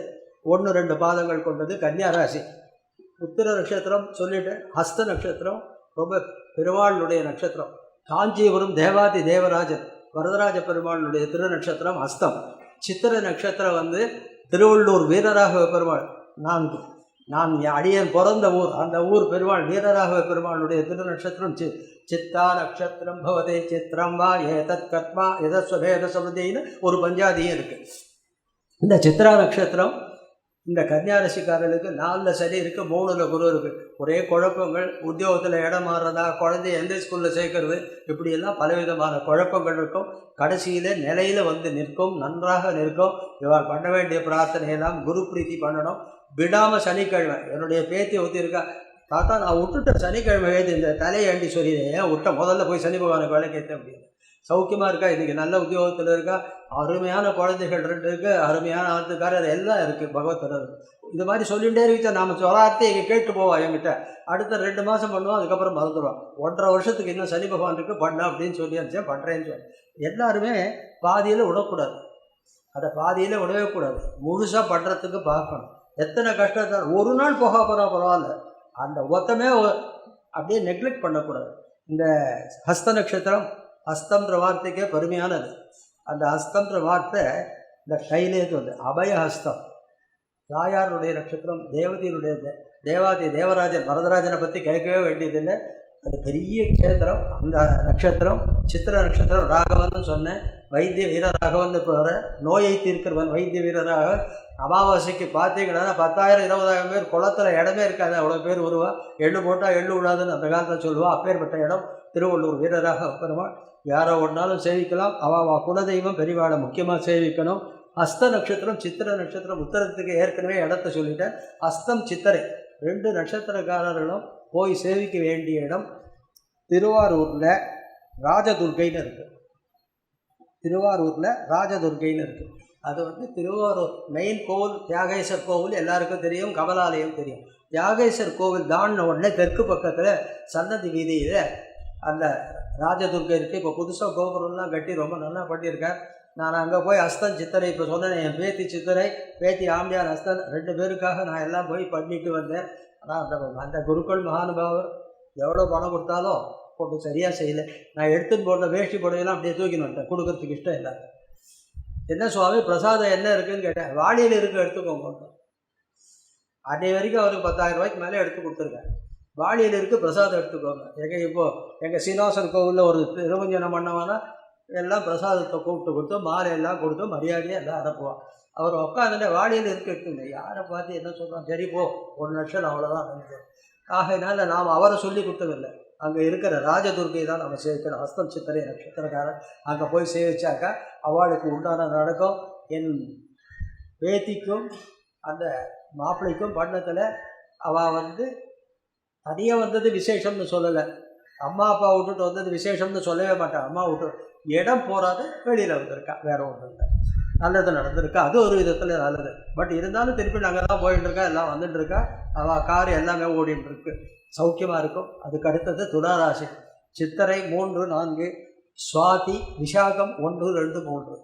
1, 2 பாதங்கள் கொண்டது கன்னியாராசி. உத்திர நட்சத்திரம் சொல்லிட்டு, ஹஸ்த நட்சத்திரம் ரொம்ப பெருமாளுடைய நட்சத்திரம். காஞ்சிபுரம் தேவாதி தேவராஜன் வரதராஜ பெருமாளுடைய திருநட்சத்திரம் ஹஸ்தம். சித்திரை நட்சத்திரம் வந்து திருவள்ளூர் வீரராகவ பெருமாள். நான் அடியன் பிறந்த ஊர், அந்த ஊர் பெருமாள் வீரராகவ பெருமாளுடைய திருநட்சத்திரம் சித்தா நட்சத்திரம் பவதே சித்திரம் வா ஏதத் கர்மா எதஸ்வபேத சமுதின்னு ஒரு பஞ்சாதியும் இருக்குது. இந்த சித்ரா நட்சத்திரம் இந்த கன்னியாராசிக்காரர்களுக்கு 4ல் சனி இருக்குது, 3ல் குரு இருக்குது. ஒரே குழப்பங்கள், உத்தியோகத்தில் இடம் மாறுறதா, குழந்தைய எந்த ஸ்கூலில் சேர்க்கறது, இப்படியெல்லாம் பலவிதமான குழப்பங்கள் இருக்கும். கடைசியில் நிலையில் வந்து நிற்கும், நன்றாக நிற்கும். இவர் பண்ண வேண்டிய பிரார்த்தனையெல்லாம் குரு பிரீத்தி பண்ணணும். விடாமல் சனிக்கிழமை, என்னுடைய பேத்தி ஊற்றிருக்கா, தாத்தா நான் விட்டுட்டேன் சனிக்கிழமை எழுதி இந்த தலையாண்டி சொல்லி ஏன் விட்ட, முதல்ல போய் சனி பகவானுக்கு வேலைக்கேற்ற அப்படின்னு. சௌக்கியமாக இருக்கா, இன்றைக்கி நல்ல உத்தியோகத்தில் இருக்கா, அருமையான குழந்தைகள் 2 இருக்குது, அருமையான ஆத்துக்காரர் எல்லாம் இருக்குது, பகவத்தர். இது மாதிரி சொல்லிகிட்டே இருந்துச்சா, நாம் சொல்லார்த்தே இங்கே கேட்டு போவான் என்கிட்ட. அடுத்த 2 மாதம் பண்ணுவோம், அதுக்கப்புறம் மறந்துடுவான். 1.5 வருஷத்துக்கு இன்னும் சனி பகவான் இருக்குது, பண்ண அப்படின்னு சொல்லி அனுப்பிச்சேன், பண்ணுறேன்னு சொல்லி. எல்லாருமே பாதியில் விடக்கூடாது, அதை பாதியில் விடவே கூடாது, முழுசாக பண்ணுறதுக்கு பார்க்கணும். எத்தனை கஷ்டத்தை ஒரு நாள் போக போகிறா பரவாயில்ல, அந்த ஒத்தமே அப்படியே நெக்லெக்ட் பண்ணக்கூடாது. இந்த ஹஸ்த நட்சத்திரம், ஹஸ்தம்ன்ற வார்த்தைக்கே பெருமையானது. அந்த ஹஸ்தம்ன்ற வார்த்தை இந்த கையிலேருந்து வந்து அபய ஹஸ்தம். தாயாருடைய நட்சத்திரம், தேவதையினுடைய தேவாதி தேவராஜன் வரதராஜனை பற்றி கேட்கவே வேண்டியதில்லை, அது பெரிய கேந்திரம். அந்த நட்சத்திரம் சித்திர நட்சத்திரம். ராகவன் சொன்னேன், வைத்திய வீர ராகவன் போகிற நோயை தீர்க்கிறவன் வைத்திய வீரராக. அமாவாசைக்கு பார்த்தீங்கன்னா 10,000 20,000 பேர், குளத்தில் இடமே இருக்காது, அவ்வளோ பேர் வருவா. எள்ளு போட்டால் எள்ளு விடாதுன்னு அந்த காலத்தில் சொல்லுவாள். அப்பேற்பட்ட இடம் திருவள்ளூர் வீரராக பெருமாள். யாரோ ஒன்றாலும் சேவிக்கலாம், அவள் குலதெய்வம் பெரியவாளை முக்கியமாக சேவிக்கணும். ஹஸ்த நட்சத்திரம், சித்திர நட்சத்திரம். உத்தரத்துக்கு ஏற்கனவே இடத்த சொல்லிட்டேன். ஹஸ்தம் சித்திரை 2 நட்சத்திரக்காரர்களும் போய் சேவிக்க வேண்டிய இடம் திருவாரூரில் ராஜதுர்கைன்னு இருக்குது. திருவாரூரில் ராஜதுர்கைன்னு இருக்குது. அது வந்து திருவாரூர் மெயின் கோவில் தியாகேசர் கோவில் எல்லாருக்கும் தெரியும், கமலாலயம் தெரியும். தியாகேசர் கோவில் தாண்டின உடனே தெற்கு பக்கத்தில் சன்னதி வீதியில் அந்த ராஜதுர்கை இருக்குது. இப்போ புதுசாக கோபுரம்லாம் கட்டி ரொம்ப நல்லா பண்ணியிருக்கேன். நான் அங்கே போய் அஸ்தன் சித்தரை இப்போ சொன்னேன், என் பேத்தி சித்தரை பேத்தி ஆம்பியார் அஸ்தன் 2 பேருக்காக நான் எல்லாம் போய் பண்ணிட்டு வந்தேன். ஆனால் அந்த குருக்கள் மகானுபாவர் எவ்வளோ பணம் கொடுத்தாலும் போட்டு சரியாக செய்யலை. நான் எடுத்துன்னு போடுற வேஷ்டி புடவையெல்லாம் அப்படியே தூக்கின்னு வந்துட்டேன், கொடுக்கறதுக்கு இஷ்டம் இல்லை. என்ன சுவாமி பிரசாதம் என்ன இருக்குதுன்னு கேட்டேன். வாளியில் இருக்க எடுத்துக்கோங்க. அன்றைய வரைக்கும் அவருக்கு 10,000 ரூபாய்க்கு மேலே எடுத்து கொடுத்துருக்கேன். வாளியில் இருக்குது, பிரசாதம் எடுத்துக்கோங்க. எங்கள் சீனிவாசன் கோவிலில் ஒரு திருமஞ்சனம் பண்ணவானா எல்லாம் பிரசாதத்தை கூப்பிட்டு கொடுத்து மாலையெல்லாம் கொடுத்து மரியாதையாக எல்லாம் அனுப்புவான். அவர் உட்காந்துட்டு வாளியில் இருக்குங்க. யாரை பார்த்து என்ன சொல்கிறான், சரி போ 1 லட்சம் அவ்வளோதான் நினைக்கிறேன். ஆகையினால நாம் அவரை சொல்லி கொடுத்ததில்லை. அங்கே இருக்கிற ராஜதுர்கை தான் நம்ம சேவிக்கணும். ஹஸ்தம் சித்திரை நட்சத்திரக்காரன் அங்கே போய் சேவிச்சாக்கா அவளுக்கு உண்டான நடக்கும். என் பேத்திக்கும் அந்த மாப்பிள்ளைக்கும் பண்ணத்தில் அவள் தனியாக வந்தது விசேஷம்னு சொல்லலை. அம்மா அப்பா விட்டுட்டு வந்தது விசேஷம்னு சொல்லவே மாட்டான். அம்மா விட்டு இடம் போகாது வெளியில் வந்திருக்கா, வேறு ஒன்றும் இல்லை. நல்லது நடந்திருக்கா, அது ஒரு விதத்தில் நல்லது. பட் இருந்தாலும் திருப்பி நாங்கள் தான் போயிட்டு இருக்கா, எல்லாம் வந்துட்டு இருக்கா. அவள் கார் எல்லாமே ஓடிட்டு இருக்கு, சௌக்கியமாக இருக்கும். அதுக்கு அடுத்தது துளாராசி. சித்திரை 3, 4, சுவாதி விசாகம் 1, 2, 3.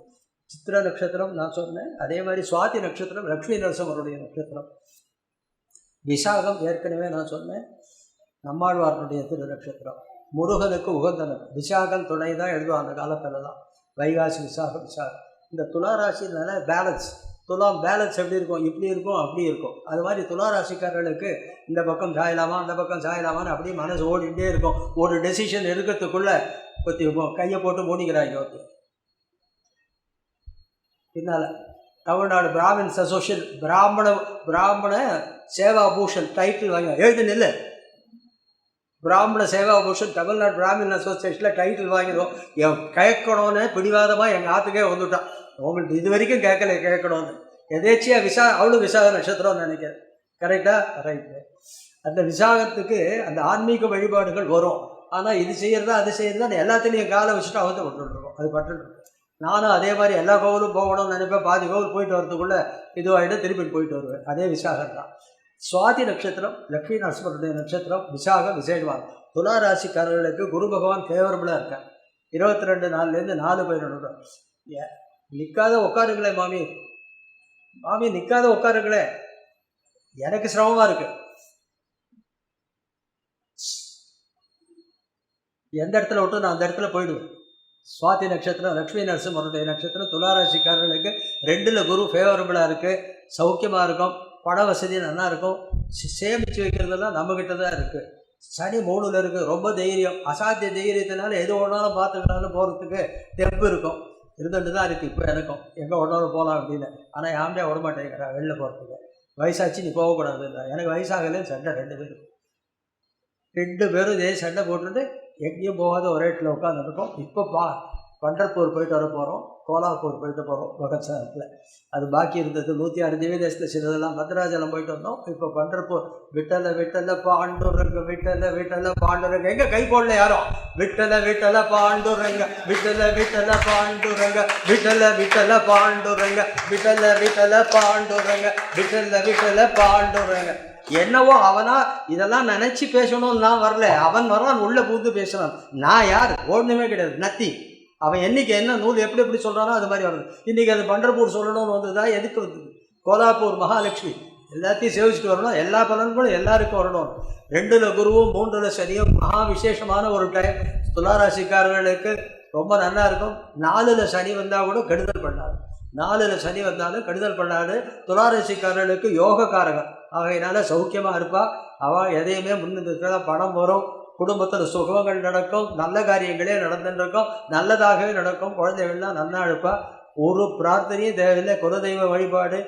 சித்திர நட்சத்திரம் நான் சொன்னேன். அதே மாதிரி சுவாதி நட்சத்திரம் லக்ஷ்மி நரசிம்மருடைய நட்சத்திரம். விசாகம் ஏற்கனவே நான் சொன்னேன், நம்மாழ்வாரனுடைய திரு நட்சத்திரம். முருகனுக்கு உகந்தனர். விசாகம் துணை தான் எழுதுவோம் அந்த காலத்துலலாம். வைகாசி விசாகம் விசாகம். இந்த துளாராசினால பேலன்ஸ், துலாம் பேலன்ஸ் எப்படி இருக்கும், இப்படி இருக்கும் அப்படி இருக்கும். அது மாதிரி துளாராசிக்காரர்களுக்கு இந்த பக்கம் சாயலாமா அந்த பக்கம் சாயலாமான்னு அப்படியே மனசு ஓடிக்கிட்டே இருக்கும். ஒரு டெசிஷன் எடுக்கிறதுக்குள்ளே பற்றி கையை போட்டு மூடிக்கிறாங்க. பின்னால் தமிழ்நாடு பிராமின்ஸ் அசோசியேஷன் பிராமண சேவா பூஷன் டைட்டில் வாங்கி எழுது நெல். பிராமண சேவா பூஷன் தமிழ்நாடு பிராமின் அசோசியேஷனில் டைட்டில் வாங்கிடுவோம். கேட்கணும்னு பிடிவாதமாக எங்கள் ஆற்றுக்கே வந்துட்டான். உங்களுக்கு இது வரைக்கும் கேட்கணும்னு எதேச்சியாக அவளும் விசாக நட்சத்திரம்னு நினைக்கிறேன். கரெக்டாக ரைட்டு. அந்த விசாகத்துக்கு அந்த ஆன்மீக வழிபாடுகள் வரும். ஆனால் இது செய்கிறதா அது செய்கிறதா எல்லாத்துலேயும் காலை வச்சுட்டு அவந்து விட்டுருக்கோம். அது பட்டு நானும் அதே மாதிரி எல்லா கோவிலும் போகணும்னு நினைப்பேன். பாதி கோவில் போயிட்டு வரதுக்குள்ளே இதுவாகிட்டு திருப்பி போயிட்டு வருவேன். அதே விசாகம் தான். சுவாதி நட்சத்திரம் லக்ஷ்மி நரசிம்மருடைய நட்சத்திரம். விசாகம் விசேஷமாக துளாராசிக்காரர்களுக்கு குரு பகவான் ஃபேவரபுளாக இருக்கார். 22 நாள்லேருந்து 4-11. நிற்காத உட்காருங்களே மாமி, மாமி நிற்காத உட்காருங்களே, எனக்கு சிரமமாக இருக்கு. எந்த இடத்துல விட்டு நான் அந்த இடத்துல போயிடுவேன். சுவாதி நட்சத்திரம் லக்ஷ்மி நரசிம்மருடைய நட்சத்திரம். துளாராசிக்காரர்களுக்கு 2ல் குரு ஃபேவரபுளாக இருக்குது, சௌக்கியமாக இருக்கும், பண வசதி நல்லா இருக்கும். சேமித்து வைக்கிறதெல்லாம் நம்மக்கிட்ட தான் இருக்குது. சனி 3ல் இருக்குது, ரொம்ப தைரியம், அசாத்திய தைரியத்தினால எது ஒன்றாலும் பார்த்துக்கிட்டாலும் போகிறதுக்கு தெம்பு இருக்கும். இருந்துட்டு தான் இருக்குது இப்போ எனக்கும், எங்கே ஒன்றாலும் போகலாம் அப்படின்னு. ஆனால் யாருமே விட மாட்டேங்கிறா வெளில போகிறதுக்கு. வயசாச்சு நீ போகக்கூடாது. எனக்கு வயசாகலன்னு சண்டை 2 பேரும் இதே சண்டை போட்டுட்டு எங்கேயும் போகாத ஒரே இடத்துல உட்காந்துருக்கோம். இப்போ பண்டர்பூர் போயிட்டு வர போகிறோம், கோலாப்பூர் போயிட்டு போகிறோம் பகத்சாரத்தில். அது பாக்கி இருந்தது 106 திவ்யதேசத்தில் சிலதெல்லாம் பத்ராஜலம் போயிட்டு வந்தோம். இப்போ பண்டர்பூர். விட்டல விட்டல பாண்டுரங்க விட்டல விட்டல பாண்டுரங்க. எங்கே கை போடல யாரும். விட்டல விட்டல பாண்டுரங்க விட்டல விட்டல பாண்டுரங்க விட்டல விட்டல பாண்டுரங்க விட்டல விட்டல பாண்டுரங்க விட்டல விட்டல பாண்டுரங்க. என்னவோ அவனா இதெல்லாம் நினச்சி பேசணும்னு நான் வரல. அவன் வரான், உள்ளே புகுந்து பேசுகிறான். நான் யார்? ஒன்றுமே கிடையாது, நத்தி. அவன் என்னைக்கு என்ன நூல் எப்படி எப்படி சொல்கிறானோ அது மாதிரி வருது. இன்றைக்கி அது பண்டர்பூர் சொல்லணும்னு வந்ததா, எதுக்கு வந்தது? கோலாப்பூர் மகாலட்சுமி எல்லாத்தையும் சேவிச்சுட்டு வரணும். எல்லா பலன்களும் எல்லாருக்கும் வரணும். 2ல் குருவும் 3ல் சனியும் மகா விசேஷமான ஒரு டைம். துளாராசிக்காரர்களுக்கு ரொம்ப நல்லா இருக்கும். 4ல் சனி வந்தால் கூட கெடுதல் பண்ணாது. 4ல் சனி வந்தாலும் கெடுதல் பண்ணாது. துளாராசிக்காரர்களுக்கு யோகக்காரகம். ஆகையினால சௌக்கியமாக இருப்பாள். அவள் எதையுமே முன்னிறுத்தல பணம் வரும், குடும்பத்தில் சுகங்கள் நடக்கும், நல்ல காரியங்களே நடந்துருக்கும், நல்லதாகவே நடக்கும். குழந்தைகள்லாம் நல்லா இருப்பாள். ஒரு பிரார்த்தனையும் தேவையில்லை. குலதெய்வ வழிபாடு,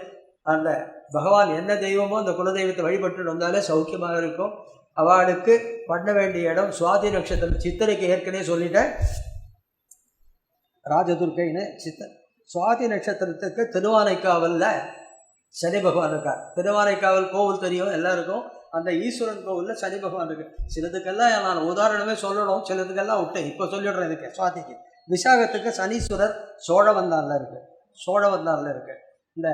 அந்த பகவான் என்ன தெய்வமோ அந்த குலதெய்வத்தை வழிபட்டு வந்தாலே சௌக்கியமாக இருக்கும். அவளுக்கு பண்ண வேண்டிய இடம் சுவாதி நட்சத்திரம். சித்திரைக்கு ஏற்கனவே சொல்லிட்டேன், ராஜதுர்கைன்னு. சுவாதி நட்சத்திரத்துக்கு திருவானைக்காவலில் சனி பகவான் இருக்கார். திருவானைக்காவல் கோவில் தெரியும் எல்லாருக்கும். அந்த ஈஸ்வரன் கோவிலில் சனி பகவான் இருக்குது. சிலதுக்கெல்லாம் நான் உதாரணமே சொல்லணும், சிலதுக்கெல்லாம் விட்டேன், இப்போ சொல்லிடுறேன். இதுக்கு சுவாதிக்கு. விசாகத்துக்கு சனீஸ்வரர் சோழவந்தானில் இருக்குது. இந்த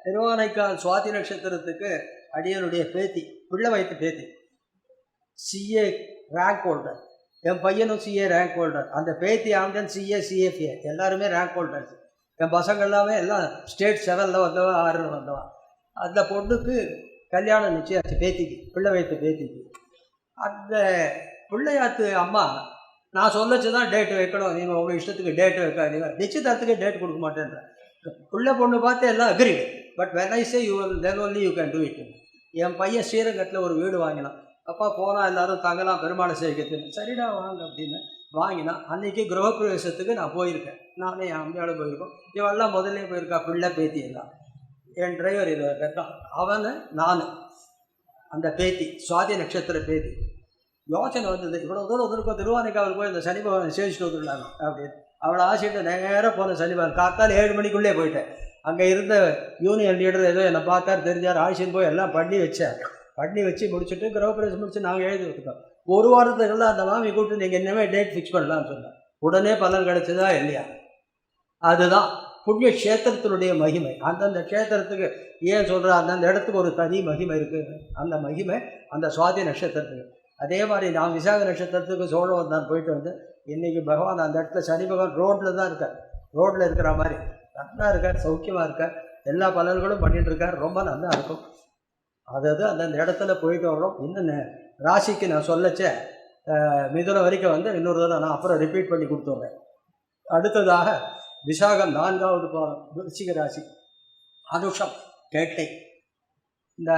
திருவானைக்கால் சுவாதி நட்சத்திரத்துக்கு அடியனுடைய பேத்தி, பிள்ளை வயத்து பேத்தி, CA ரேங்க் ஹோல்டர். என் பையனும் சிஏ ரேங்க் ஹோல்டர், அந்த பேத்தி ஆம்டன் சிஏ சிஎஃப்ஏ எல்லாருமே ரேங்க் ஹோல்டர்ஸ். என் பசங்க எல்லாமே எல்லாம் ஸ்டேட் 7ல் வந்தவா 6ல் வந்தவா. அந்த பொண்ணுக்கு கல்யாணம் நிச்சயாச்சு, பேத்திக்கு, பிள்ளை வைத்த பேத்திக்கு. அந்த பிள்ளையாத்து அம்மா நான் சொல்லச்சு தான் டேட் வைக்கணும், நீங்கள் உங்கள் இஷ்டத்துக்கு டேட் வைக்காதீங்க, நிச்சயதார்த்துக்கு டேட் கொடுக்க மாட்டேன்ற. பிள்ளை பொண்ணு பார்த்து எல்லாம் agreed, but when I say you will then only you can do it. என் பையன் ஸ்ரீரங்கத்தில் ஒரு வீடு வாங்கினான். அப்பா போனால் எல்லோரும் தங்கலாம் பெருமாளை சேவிக்கிறதுன்னு. சரிடா வாங்க அப்படின்னு வாங்கினான். அன்றைக்கி கிரகப்பிரவேசத்துக்கு நான் போயிருக்கேன், நானே என் அம்மையோட போயிருக்கோம். இவெல்லாம் முதல்ல போயிருக்கா, பிள்ளை பேத்தி எல்லாம். என் டிரைவர் இதை கேட்டான், அவனை நான் அந்த பேத்தி சுவாதி நட்சத்திர பேத்தி. யோசனை வந்தது, இவ்வளோ தூரம் வந்துருக்கோம், திருவானைக்காவல் போய் இந்த சனி பகவானை சேவிச்சுட்டு வந்துடலாங்க அப்படின்னு. அவளை ஆசைட்டு நேராக போன சனி பகவான். காத்தால் 7 மணிக்குள்ளே போயிட்டேன். அங்கே இருந்த யூனியன் லீடர் ஏதோ என்னை பார்த்தார், தெரிஞ்சார், ஆசின்னு போய் எல்லாம் பண்ணி வச்சு முடிச்சுட்டு கிரகப்பிரவேசம் முடிச்சு நாங்கள் எழுதி வச்சுட்டோம். ஒரு வாரத்துக்குள்ள அந்த மாமி கூப்பிட்டு நீங்கள் இன்னமே டேட் ஃபிக்ஸ் பண்ணலான்னு சொன்னேன். உடனே பலன் கிடைச்சதா இல்லையா? அதுதான் புண்ணிய க்ஷேத்திரத்தினுடைய மகிமை. அந்தந்த க்ஷேத்திரத்துக்கு ஏன் சொல்கிற, அந்தந்த இடத்துக்கு ஒரு தனி மகிமை இருக்குது. அந்த மகிமை அந்த சுவாதி நட்சத்திரத்துக்கு. அதே மாதிரி நான் விசாக நட்சத்திரத்துக்கு சோழவன் தான் போயிட்டு வந்து, இன்றைக்கி பகவான் அந்த இடத்துல சனி பகவான் ரோட்டில் தான் இருக்கார். ரோட்டில் இருக்கிற மாதிரி நல்லா இருக்கார், சௌக்கியமாக இருக்கார், எல்லா பலன்களும் பண்ணிகிட்டு இருக்கார், ரொம்ப நல்லா இருக்கும். அதாவது அந்தந்த இடத்துல போயிட்டு வர்றோம். இன்னொன்று ராசிக்கு நான் சொல்லச்சே மிதுன வரைக்கும் வந்து இன்னொரு தடவை நான் அப்புறம் ரிப்பீட் பண்ணி கொடுத்துட்றேன். அடுத்ததாக விசாகம் 4வது பாதம் விருச்சிக ராசி, அனுஷம் கேட்டை. இந்த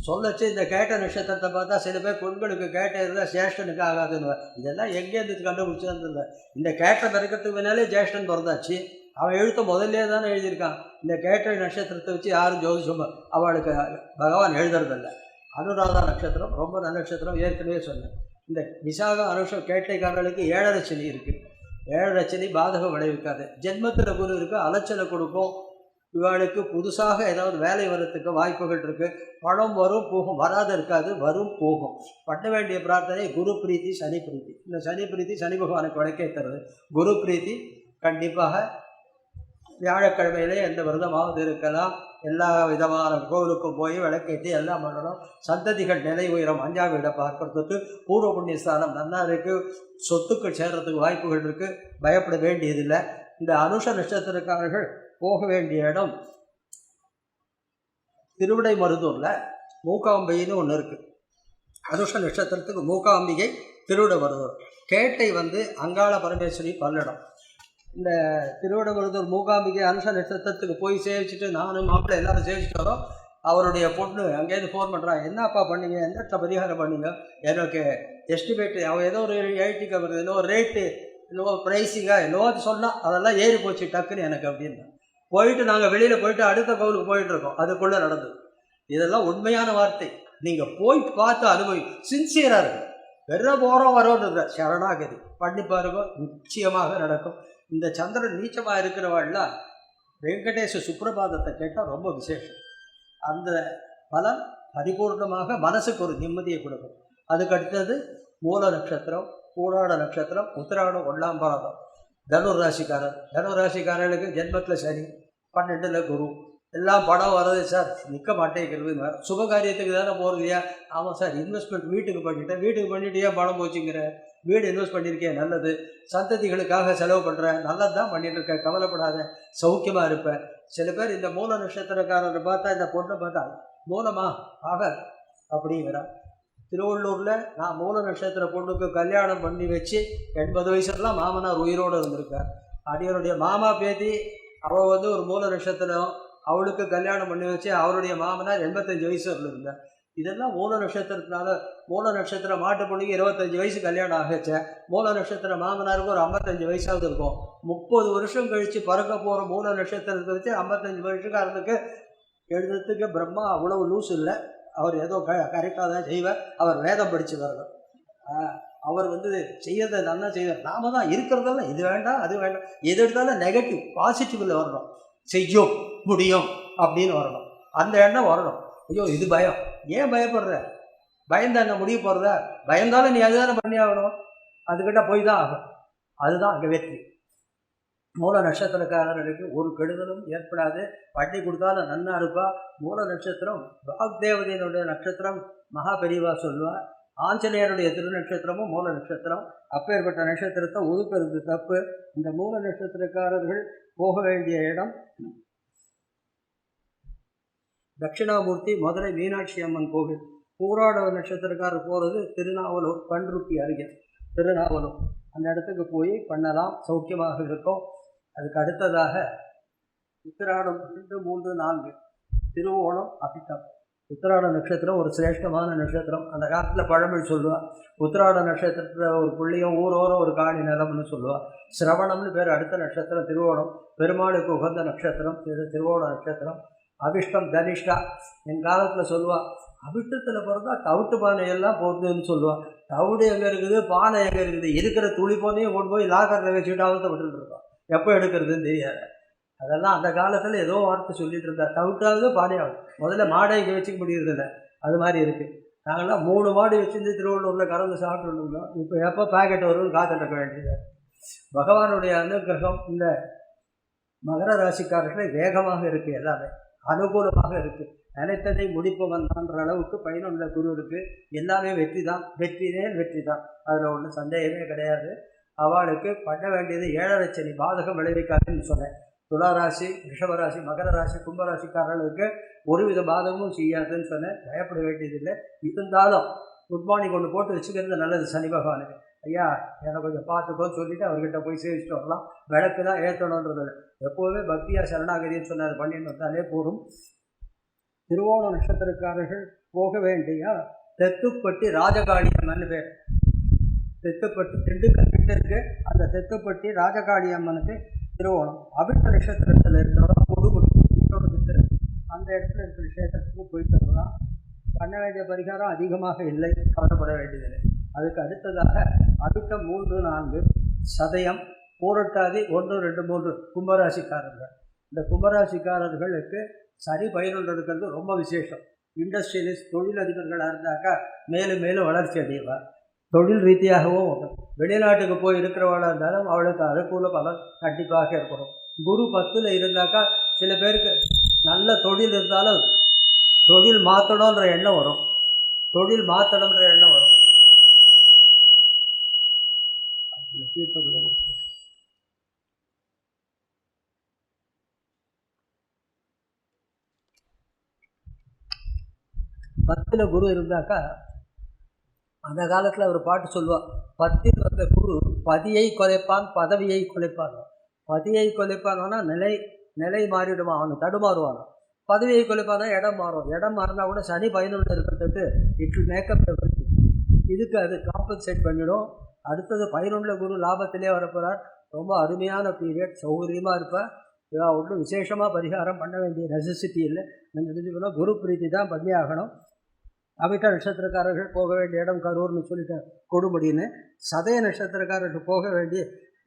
சொல்லச்சு இந்த கேட்ட நட்சத்திரத்தை பார்த்தா சில பேர் பெண்களுக்கு கேட்டை இருந்தால் ஜேஷ்டனுக்கு ஆகாதுன்னு. இதெல்லாம் எங்கேருந்து கண்டுபிடிச்சது? இந்த கேட்டை பிறக்கிறதுக்கு முன்னாலே ஜேஷ்டன் பிறந்தாச்சு. அவன் எழுத்த முதல்லே தானே எழுதியிருக்கான். இந்த கேட்டை நட்சத்திரத்தை வச்சு யாரும் ஜோதிஷம் அவளுக்கு பகவான் எழுதுறதில்லை. அனுராதா நட்சத்திரம் ரொம்ப நல்ல நட்சத்திரம், ஏற்கனவே சொன்னேன். இந்த விசாகம் அனுஷம் கேட்டைக்காரர்களுக்கு 7.5 சனி இருக்குது. 7.5 சனி பாதகம் விளைவிக்காது. ஜென்மத்தில் குரு இருக்குது, அலைச்சலை கொடுக்கும். இவளுக்கு புதுசாக ஏதாவது வேலை வரத்துக்கு வாய்ப்புகள் இருக்குது. பணம் வரும் போகும், வராது இருக்காது, வரும் போகும். பண்ண வேண்டிய பிரார்த்தனை குரு பிரீத்தி சனி பிரீத்தி. இந்த சனி பிரீத்தி சனி பகவானுக்கு வழக்கே தருது. குரு பிரீத்தி கண்டிப்பாக வியாழக்கிழமையிலே எந்த விரதமாவது இருக்கலாம். எல்லா விதமான கோவிலுக்கும் போய் விளக்கேற்றி எல்லாம் பண்ணணும். சந்ததிகள் நிலை உயரம் 5ஆம் வீடை பார்க்கறதுக்கு பூர்வ புண்ணியஸ்தானம் நல்லா இருக்குது. சொத்துக்கள் சேர்றதுக்கு வாய்ப்புகள் இருக்குது. பயப்பட வேண்டியதில்லை. இந்த அனுஷ நட்சத்திரக்காரர்கள் போக வேண்டிய இடம் திருவிடைமருதூரில் மூகாம்பிகைன்னு ஒன்று இருக்குது. அனுஷ நட்சத்திரத்துக்கு மூகாம்பிகை திருவிடைமருதூர். கேட்டை வந்து அங்காள பரமேஸ்வரி பல்லடம். இந்த திருவிடைமருதூர் மூகாம்பிகை அனுஷ நட்சத்திரத்துக்கு போய் சேவிச்சுட்டு நானும் மாப்பிள்ளை எல்லோரும் சேவிச்சுட்டு வரோம். அவருடைய பொண்ணு அங்கேருந்து ஃபோன் பண்ணுறான், என்னப்பா பண்ணீங்க, எந்த பரிகாரம் பண்ணீங்க, எனக்கு எஸ்டிமேட்டு அவன் ஏதோ ஒரு எழுதிக்க வருது, ஏதோ ஒரு ரேட்டு, என்னவோ ப்ரைஸிங்காக என்னவோ சொன்னால் அதெல்லாம் ஏறி போச்சு டக்குன்னு எனக்கு அப்படின்னு. போயிட்டு நாங்கள் வெளியில் போயிட்டு அடுத்த கோவிலுக்கு போயிட்டுருக்கோம். அதுக்குள்ளே நடந்தது. இதெல்லாம் உண்மையான வார்த்தை. நீங்கள் போய் பார்த்து அனுபவி, சின்சியராக இருக்கும். வெறும் போகிறோம் வரோன்ற சரணாகதி பண்ணி பாருங்க, நிச்சயமாக நடக்கும். இந்த சந்திரன் நீச்சமாக இருக்கிறவாள்லாம் வெங்கடேச சுப்பிரபாதத்தை கேட்டால் ரொம்ப விசேஷம். அந்த பலன் பரிபூர்ணமாக மனசுக்கு ஒரு நிம்மதியை கொடுக்கும். அதுக்கு அடுத்தது மூல நட்சத்திரம், பூராட நட்சத்திரம், உத்திராடம், 1ஆம் பாதம். தனுர் ராசிக்காரர். தனுர் ராசிக்காரர்களுக்கு ஜென்மத்தில் சனி, 12ல் குரு. எல்லாம் படம் வர்றது சார், நிற்க மாட்டேங்கிறது. சுபகாரியத்துக்கு தானே போகிறது இல்லையா? ஆமாம் சார், இன்வெஸ்ட்மெண்ட் வீட்டுக்கு பண்ணிட்டேன். வீட்டுக்கு பண்ணிட்டு ஏன் பணம் போச்சுங்கிற? வீடு இன்வெஸ்ட் பண்ணியிருக்கேன், நல்லது. சந்ததிகளுக்காக செலவு பண்ணுறேன், நல்லது தான் பண்ணிட்டு இருக்கேன், கவலைப்படாத, சௌக்கியமாக இருப்பேன். சில பேர் இந்த மூல நட்சத்திரக்காரரை பார்த்தா, இந்த பொண்ணை பார்த்தா மூலமா ஆக அப்படிங்கிறா. திருவள்ளூரில் நான் மூல நட்சத்திர பொண்ணுக்கு கல்யாணம் பண்ணி வச்சு 80 வயசுலாம் மாமனார் உயிரோடு இருந்திருக்கார். அடியனுடைய மாமா பேத்தி அவள் வந்து ஒரு மூல நட்சத்திரம், அவளுக்கு கல்யாணம் பண்ணி வச்சு அவருடைய மாமனார் 85 வயசு இருந்தார். இதெல்லாம் மூல நட்சத்திரத்தினால. மூல நட்சத்திரம் மாட்டு பொண்ணுக்கு 25 வயசு கல்யாணம் ஆகிச்சேன். மூல நட்சத்திர மாமனாருக்கு ஒரு 55 வயசாவது இருக்கும். 30 வருஷம் கழித்து பறக்க போகிற மூல நட்சத்திரத்தை வச்சு 55 வருஷக்காரனுக்கு எழுதுறதுக்கு பிரம்மா அவ்வளவு லூஸ் இல்லை. அவர் ஏதோ கரெக்டாக தான் செய்வார். அவர் வேதம் படித்து வரணும். அவர் வந்து செய்யறதை நல்லா செய்வார். நாம தான் இருக்கிறதெல்லாம் இது வேண்டாம் அது வேண்டாம், எது எடுத்தாலும் நெகட்டிவ், பாசிட்டிவில் வரணும். செய்யும் முடியும் அப்படின்னு வரணும். அந்த எண்ணம் வரணும். ஐயோ இது பயம், ஏன் பயப்படுற? பயந்தா என்ன முடிய போகிறத? பயந்தாலும் நீ அதுதானே பண்ணி ஆகணும். அதுக்கிட்ட போய் தான் ஆகும். அதுதான் அங்கே வெற்றி. மூல நட்சத்திரக்காரர்களுக்கு ஒரு கெடுதலும் ஏற்படாது. பண்ணி கொடுத்தாலும் நன்னா இருப்பா. மூல நட்சத்திரம் வாக்தேவதையினுடைய நட்சத்திரம். மகா பெரியவா சொல்லுவா, ஆஞ்சநேயருடைய திருநட்சத்திரமும் மூல நட்சத்திரம். அப்பேற்பட்ட நட்சத்திரத்தை ஒதுக்கிறது தப்பு. இந்த மூல நட்சத்திரக்காரர்கள் போக வேண்டிய இடம் தட்சிணாமூர்த்தி, மதுரை மீனாட்சி அம்மன் கோவில். பூராட நட்சத்திரக்காரர் போகிறது திருநாவலூர், பண்ருட்டி அருகே திருநாவலூர். அந்த இடத்துக்கு போய் பண்ணலாம், சௌக்கியமாக இருக்கும். அதுக்கு அடுத்ததாக உத்திராடம் 2, 3, 4 திருவோணம், அபிட்டம். உத்திராட நட்சத்திரம் ஒரு சிரேஷ்டமான நட்சத்திரம். அந்த காலத்தில் பழமொழி சொல்லுவாள், உத்திராட நட்சத்திரத்தில் ஒரு புள்ளியும் ஊரோரம் ஒரு காணி நிலம்னு சொல்லுவாள். சிரவணம்னு பேர் அடுத்த நட்சத்திரம் திருவோணம், பெருமாளுக்கு உகந்த நட்சத்திரம் திருவோண நட்சத்திரம். அபிஷ்டம் தனிஷ்டா. என் காலத்தில் சொல்லுவாள், அபிஷ்டத்தில் பிறந்தா தவிட்டு பானையெல்லாம் போகுதுன்னு சொல்லுவாள். தவிடு எங்கே இருக்குது, பானை எங்கே இருக்குது, இருக்கிற துளி போனையும் கொண்டு போய் லாக்கரில் வச்சுட்டு அவத்தை விட்டுட்டு இருக்கோம், எப்போ எடுக்கிறதுன்னு தெரியாது. அதெல்லாம் அந்த காலத்தில் ஏதோ வார்த்தை சொல்லிட்டு இருந்தா, தவிட்டாவது பானையாகும். முதல்ல மாடை இங்கே வச்சுக்க முடியறதில்ல, அது மாதிரி இருக்குது. நாங்கள்லாம் 3 மாடு வச்சுருந்து திருவள்ளூரில் கறந்து சாப்பிட்டு இருந்தோம். இப்போ எப்போ பேக்கெட் வரும்னு காத்துட்டு வேண்டியது. பகவானுடைய அனுகிரகம் இந்த மகர ராசிக்காரர்களை வேகமாக இருக்குது, எல்லாமே அனுகூலமாக இருக்குது. நினைத்ததை முடிப்பவன்ன்ற அளவுக்கு பயனுள்ள குரு இருக்குது. எல்லாமே வெற்றி தான், வெற்றி தான், அதில் ஒன்றும் சந்தேகமே கிடையாது. அவளுக்கு பண்ண வேண்டியது 7.5 சனி பாதகம் விளைவிக்காதுன்னு சொன்னேன். துளாராசி, ரிஷபராசி, மகர ராசி, கும்பராசிக்காரர்களுக்கு ஒருவித பாதகமும் செய்யாதுன்னு சொன்னேன். பயப்பட வேண்டியதில்லை. இருந்தாலும் குட் மார்னிங் ஒன்று போட்டு வச்சுக்கிறது நல்லது சனி பகவானுக்கு. ஐயா என்னை கொஞ்சம் பார்த்துக்கோன்னு சொல்லிவிட்டு அவர்கிட்ட போய் சேவிச்சுட்டு வரலாம். விளக்கு தான் ஏற்றணுன்றது எப்போதுமே பக்தியாக சரணாகதின்னு சொன்னார், பண்ணின்னு வந்தாலே போகும். திருவோண நட்சத்திரக்காரர்கள் போக வேண்டிய தெத்துப்பட்டி ராஜகாளியம்மன் பேர். தெத்துப்பட்டி திண்டுக்கல் கிட்ட இருக்கு. அந்த தெத்துப்பட்டி ராஜகாளி அம்மனுக்கு திருவோணம். அபிட்ட நட்சத்திரத்தில் இருக்கிறவங்க கொடுக்குறது அந்த இடத்துல இருக்கிற நட்சத்திரத்துக்கு போயிட்டு வரலாம். பண்ண வேண்டிய பரிகாரம் அதிகமாக இல்லை, கவலைப்பட வேண்டியதில்லை. அதுக்கு அடுத்ததாக அபிட்டம் 3, 4 சதயம், பூரட்டாதி 1, 2, 3 கும்பராசிக்காரர்கள். இந்த கும்பராசிக்காரர்களுக்கு சனி பயனுள்ள இருக்கிறது ரொம்ப விசேஷம். இண்டஸ்ட்ரியலிஸ்ட் தொழிலதிபர்களாக இருந்தாக்கா மேலும் மேலும் வளர்ச்சி அடைவார். தொழில் ரீதியாகவும் வெளிநாட்டுக்கு போய் இருக்கிறவளாக இருந்தாலும் அவளுக்கு அனுகூல பலன் கண்டிப்பாக இருக்கணும். குரு 10ல் இருந்தாக்கா சில பேருக்கு நல்ல தொழில் இருந்தாலும் தொழில் மாற்றணுன்ற எண்ணம் வரும். தொழில் மாற்றணுன்ற எண்ணம் வரும். பத்தில் குரு இருந்தாக்கா அந்த காலத்தில் ஒரு பாட்டு சொல்லுவாள், 10ல் வந்த குரு பதியை குலைப்பான், பதவியை குலைப்பான். பதியை குலைப்பானா நிலை மாறிடுமா, அவனு தடுமாறுவான். பதவியை குலைப்பானா இடம் மாறும். இடம் மாறினா கூட சனி பயனுள்ள இருக்கிறதுக்கு இட் வில் மேக்கப் எவ்ரிதிங். இதுக்கு அது காம்பன்சேட் பண்ணிடும். அடுத்தது பயனுள்ள குரு லாபத்திலே வரப்போகிறார். ரொம்ப அருமையான பீரியட், சௌகரியமாக இருப்பார். ஒன்றும் விசேஷமாக பரிகாரம் பண்ண வேண்டிய நெசசிட்டி இல்லை. நான் தெரிஞ்சுக்கணும், குரு பிரீத்தி தான் பண்ணி ஆகணும். அபிட்ட நட்சத்திரக்காரர்கள் போக வேண்டிய இடம் கரூர்னு சொல்லிட்டேன், கொடுமுடின்னு. சதய நட்சத்திரக்காரர்கள் போக வேண்டிய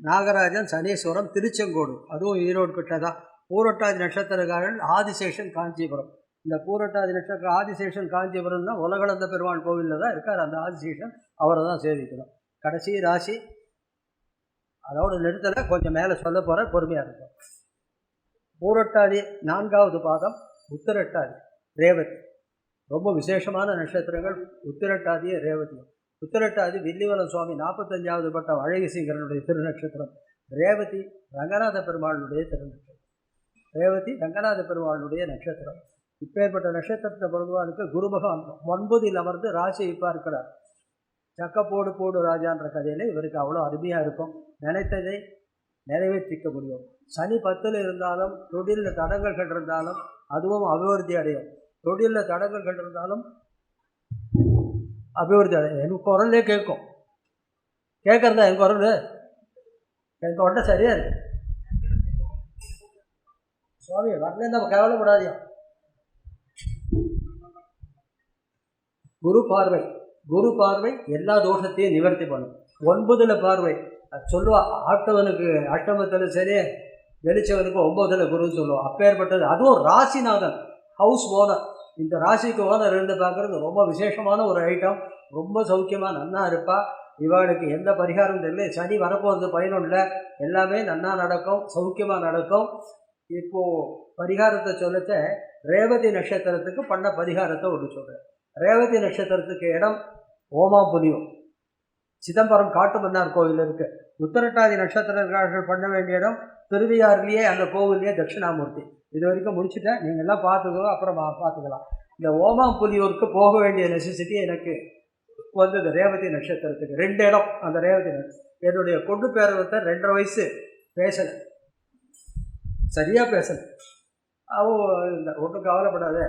நாகராஜன், சனீஸ்வரம், திருச்செங்கோடு, அதுவும் ஈரோடு கிட்ட தான். பூரட்டாதி நட்சத்திரக்காரர்கள் ஆதிசேஷன், காஞ்சிபுரம். இந்த பூரட்டாதி நட்சத்திர ஆதிசேஷன் காஞ்சிபுரம் தான் உலகளந்த பெருமாள் கோவிலில் தான் இருக்கார். அந்த ஆதிசேஷன் அவரை தான் சேவிக்கணும். கடைசி ராசி அதோட நிறுத்தலை, கொஞ்சம் மேலே சொல்ல போகிற, பொறுமையாக இருக்கும். பூரட்டாதி 4வது பாதம், உத்திரட்டாதி, ரேவதி. ரொம்ப விசேஷமான நட்சத்திரங்கள் உத்திரட்டாதிய ரேவதியும். உத்திரட்டாதி வில்லிவலம் சுவாமி 45வது பட்டம் அழகிசிங்கரனுடைய திருநட்சத்திரம். ரேவதி ரங்கநாத பெருமாளுடைய திருநட்சத்திரம். ரேவதி ரங்கநாத பெருமாளுடைய நட்சத்திரம். இப்பேற்பட்ட நட்சத்திரத்தை பிறந்தவாளுக்கு குரு பகவான் 9ல் அமர்ந்து ராசியை பார்க்கிறார். சக்கப்போடு போடு ராஜான்ற கதையில் இவருக்கு அவ்வளோ அருமையாக இருக்கும். நினைத்ததை நிறைவேற்றிக்க முடியும். சனி 10ல் இருந்தாலும் தொழிலில் தடங்கல்கள் இருந்தாலும் அதுவும் அபிவிருத்தி அடையும். தொழிலில் தடங்கல்கள் இருந்தாலும் அபிவிருத்தி அடையும். என் குரலே கேட்கும். கேட்குறதா என் குரல்? என் தொண்டை சரியா இருக்கு சுவாமி, வரல நம்ம கவலைப்படாதியா. குரு பார்வை எல்லா தோஷத்தையும் நிவர்த்தி பண்ணும். 9ல் பார்வை சொல்லுவா. ஆட்டவனுக்கு அஷ்டமத்தில் சரி, வெளிச்சவனுக்கு 9ல் குருன்னு சொல்லுவாள். அப்பேற்பட்டது. அதுவும் ராசிநாதன், ஹவுஸ் ஓனர். இந்த ராசிக்கு ஓனர் இருந்து பார்க்குறது ரொம்ப விசேஷமான ஒரு ஐட்டம். ரொம்ப சௌக்கியமாக நன்னா இருப்பா. இவாளுக்கு எந்த பரிகாரம் தெரியல. சனி வரப்போகிறது பயனுள்ள, எல்லாமே நன்னா நடக்கும், சௌக்கியமாக நடக்கும். இப்போது பரிகாரத்தை சொல்லத்த ரேவதி நட்சத்திரத்துக்கு பண்ண பரிகாரத்தை ஒன்று சொல்கிறேன். ரேவதி நட்சத்திரத்துக்கு இடம் ஓமாபுலியூர், சிதம்பரம் காட்டுமன்னார் கோவில் இருக்கு. உத்திரட்டாதி நட்சத்திரக்காரர்கள் பண்ண வேண்டிய இடம் திருவையாறுலேயே அந்த கோவிலே தட்சிணாமூர்த்தி. இது வரைக்கும் முடிச்சுட்டேன், நீங்கள் எல்லாம் பார்த்துக்கோ, அப்புறம் பார்த்துக்கலாம். இந்த ஓமாபுலியூருக்கு போக வேண்டிய நெசசிட்டி எனக்கு வந்தது ரேவதி நட்சத்திரத்துக்கு. 2 இடம் அந்த ரேவதி நட்சத்திரம். என்னுடைய கொண்டு பேரவத்தை 2.5 வயசு பேசலை, சரியாக பேசலை. இந்த ஒன்றும் கவலைப்படாத,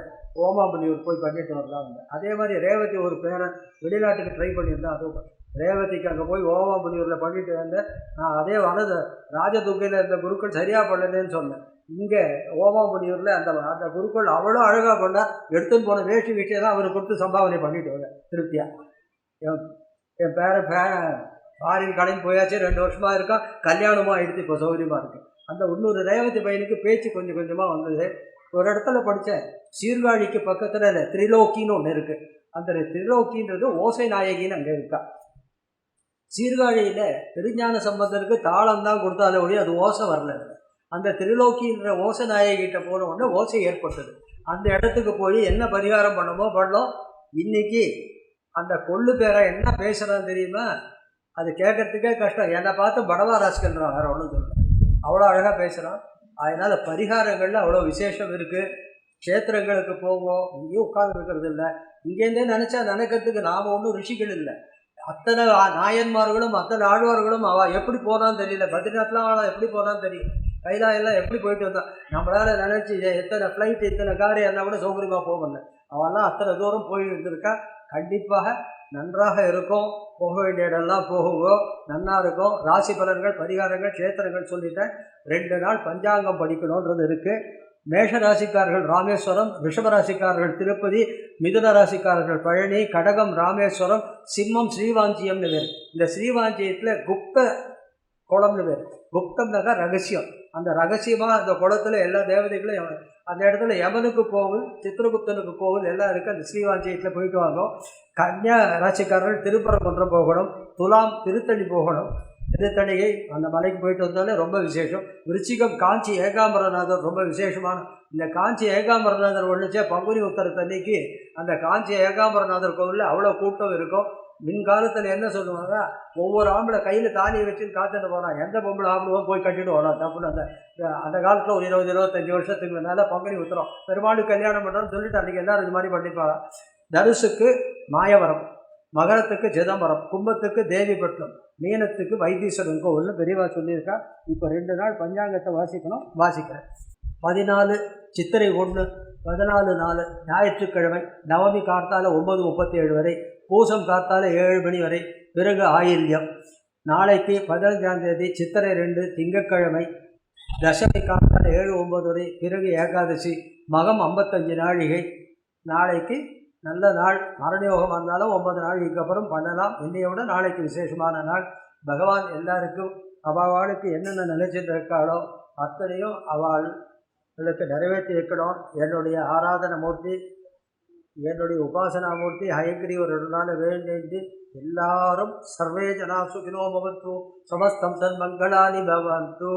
ஓமாபுலியூர் போய் பண்ணிட்டு வரலாம். அதே மாதிரி ரேவதி ஒரு பேரன் வெளிநாட்டுக்கு ட்ரை பண்ணியிருந்தேன். அதுவும் ரேவதிக்கு அங்கே போய் ஓமாபுலியூரில் பண்ணிட்டு வந்தேன். நான் அதே வனது ராஜதுர்கையில் இருந்த குருக்கள் சரியாக பண்ணலன்னு சொன்னேன். இங்கே ஓமாபுலியூரில் அந்த குருக்கள் அவ்வளோ அழகாக பண்ணால், எடுத்துன்னு போன வேஷ்டி வீட்டியை தான் அவருக்கு கொடுத்து சம்பாவனை பண்ணிட்டு வந்தேன் திருப்தியாக. என் ஃபாரின் கடையும் போயாச்சு, 2 வருஷமாக இருக்கா, கல்யாணமாக ஆகிடுச்சு, இப்போ சௌகரியமாக இருக்குது. அந்த இன்னொரு ரேவதி பையனுக்கு பேச்சு கொஞ்சம் கொஞ்சமாக வந்தது. ஒரு இடத்துல படித்தேன், சீர்காழிக்கு பக்கத்தில் திரிலோக்கின்னு ஒன்று இருக்குது. அந்த திரிலோக்கின்றது ஓசை நாயகின்னு அங்கே இருக்கா. சீர்காழியில் திருஞான சம்பந்தருக்கு தாளம் தான் கொடுத்தாலே ஒழிய அது ஓசை வரல. அந்த திரிலோக்கின்ற ஓசை நாயகிட்ட போன உடனே ஓசை ஏற்பட்டது. அந்த இடத்துக்கு போய் என்ன பரிகாரம் பண்ணமோ பண்ணோம். இன்னைக்கு அந்த கொள்ளு பேரை என்ன பேசுகிறான்னு தெரியுமா? அது கேட்கறதுக்கே கஷ்டம். என்னை பார்த்து படவா ராஸ்கல்றான், வேறு ஒன்றும் சொல்ல, அவ்வளோ அழகாக பேசுகிறான். அதனால் பரிகாரங்களில் அவ்வளோ விசேஷம் இருக்குது. க்ஷேத்திரங்களுக்கு போவோம், இங்கேயும் உட்கார்ந்து இருக்கிறது இல்லை. இங்கேருந்தே நினச்சா நினைக்கிறதுக்கு நாம் ஒன்றும் ரிஷிகள் இல்லை. அத்தனை நாயன்மார்களும் அத்தனை ஆழ்வார்களும் அவள் எப்படி போனான்னு தெரியல. பத்ரிநாத்லாம் அவளை எப்படி போனான்னு தெரியும், கைலாயெல்லாம் எப்படி போயிட்டு வந்தான். நம்மளால் நினச்சி எத்தனை ஃப்ளைட் இத்தனை கார் என்ன கூட சௌகரியமாக போகல. அவெல்லாம் அத்தனை தூரம் போய் இருந்திருக்கா. கண்டிப்பாக நன்றாக இருக்கும். போக வேண்டிய இடம்லாம் போகுவோம், நல்லா இருக்கும். ராசி பலன்கள், பரிகாரங்கள், க்ஷேத்திரங்கள் சொல்லிட்டேன். 2 நாள் பஞ்சாங்கம் படிக்கணுன்றது இருக்குது. மேஷ ராசிக்காரர்கள் ராமேஸ்வரம், ரிஷப ராசிக்காரர்கள் திருப்பதி, மிதுன ராசிக்காரர்கள் பழனி, கடகம் ராமேஸ்வரம், சிம்மம் ஸ்ரீவாஞ்சியம்னு பேர். இந்த ஸ்ரீவாஞ்சியத்தில் குப்த குளம்னு பேர். குப்தம்னாக்கா ரகசியம். அந்த ரகசியமாக அந்த குளத்தில் எல்லா தேவதைகளும், அந்த இடத்துல யமனுக்கு கோவில், சித்திரகுப்தனுக்கு கோவில் எல்லாம் இருக்குது. அந்த ஸ்ரீவாஞ்சியத்தில் போயிட்டு வாங்கும். கன்னியா ராசிக்காரர்கள் திருப்பரங்குன்றம் போகணும். துலாம் திருத்தணி போகணும். திருத்தணியை அந்த மலைக்கு போயிட்டு வந்தாலே ரொம்ப விசேஷம். விருச்சிகம் காஞ்சி ஏகாம்பரநாதர் ரொம்ப விசேஷமான. இந்த காஞ்சி ஏகாம்பரநாதர் ஒன்றுச்சே பங்குனி உத்தரத்தன்னைக்கு அந்த காஞ்சி ஏகாம்பரநாதர் கோவிலில் அவ்வளோ கூட்டம் இருக்கும். மின்காலத்தில் என்ன சொல்லுவாங்க, ஒவ்வொரு ஆம்பளை கையில் தாலியை வச்சுன்னு காத்துட்டு போனான். எந்த பொம்பளை ஆம்பளுவோ போய் கட்டிட்டு போனான் தப்புன்னு. அந்த காலத்தில் ஒரு 20-25 வருஷத்துக்கு முன்னால் பங்குனி உத்தரம் பெருமாளுக்கு கல்யாணம் பண்ணுறோன்னு சொல்லிட்டு அன்றைக்கி எல்லோரும் இது மாதிரி பண்ணிப்பாங்க. தனுசுக்கு மாயவரம், மகரத்துக்கு சிதம்பரம், கும்பத்துக்கு தேவிப்பட்டினம், மீனத்துக்கு வைத்தீஸ்வரன் கோவில்னு பெரியவா சொல்லியிருக்கா. இப்போ 2 நாள் பஞ்சாங்கத்தை வாசிக்கணும், வாசிக்கிறேன். 14 சித்திரை 1, 14 4 ஞாயிற்றுக்கிழமை, நவமி கார்த்தால 9:37 வரை, பூசம் கார்த்தால 7 மணி வரை, பிறகு ஆயில்யம். நாளைக்கு 15ஆம் தேதி சித்திரை 2 திங்கட்கிழமை, தசமி கார்த்தால 7-9 வரை, பிறகு ஏகாதசி, மகம் 55 நாழிகை. நாளைக்கு நல்ல நாள். மரணயோகம் வந்தாலும் 9 நாளைக்கு அப்புறம் பண்ணலாம். என்னைய விட நாளைக்கு விசேஷமான நாள். பகவான் எல்லாருக்கும் அவளுக்கு என்னென்ன நினைச்சிட்டு இருக்காளோ அத்தனையும் அவளுக்கு நிறைவேற்றி வைக்கணும். என்னுடைய ஆராதன மூர்த்தி, என்னுடைய உபாசனா மூர்த்தி ஹயக்ரீவர் 2 நாள் வேண்டி எல்லாரும் சர்வே ஜனா சுகினோ பவந்து, சமஸ்தம் சன்மங்களானி பவந்து.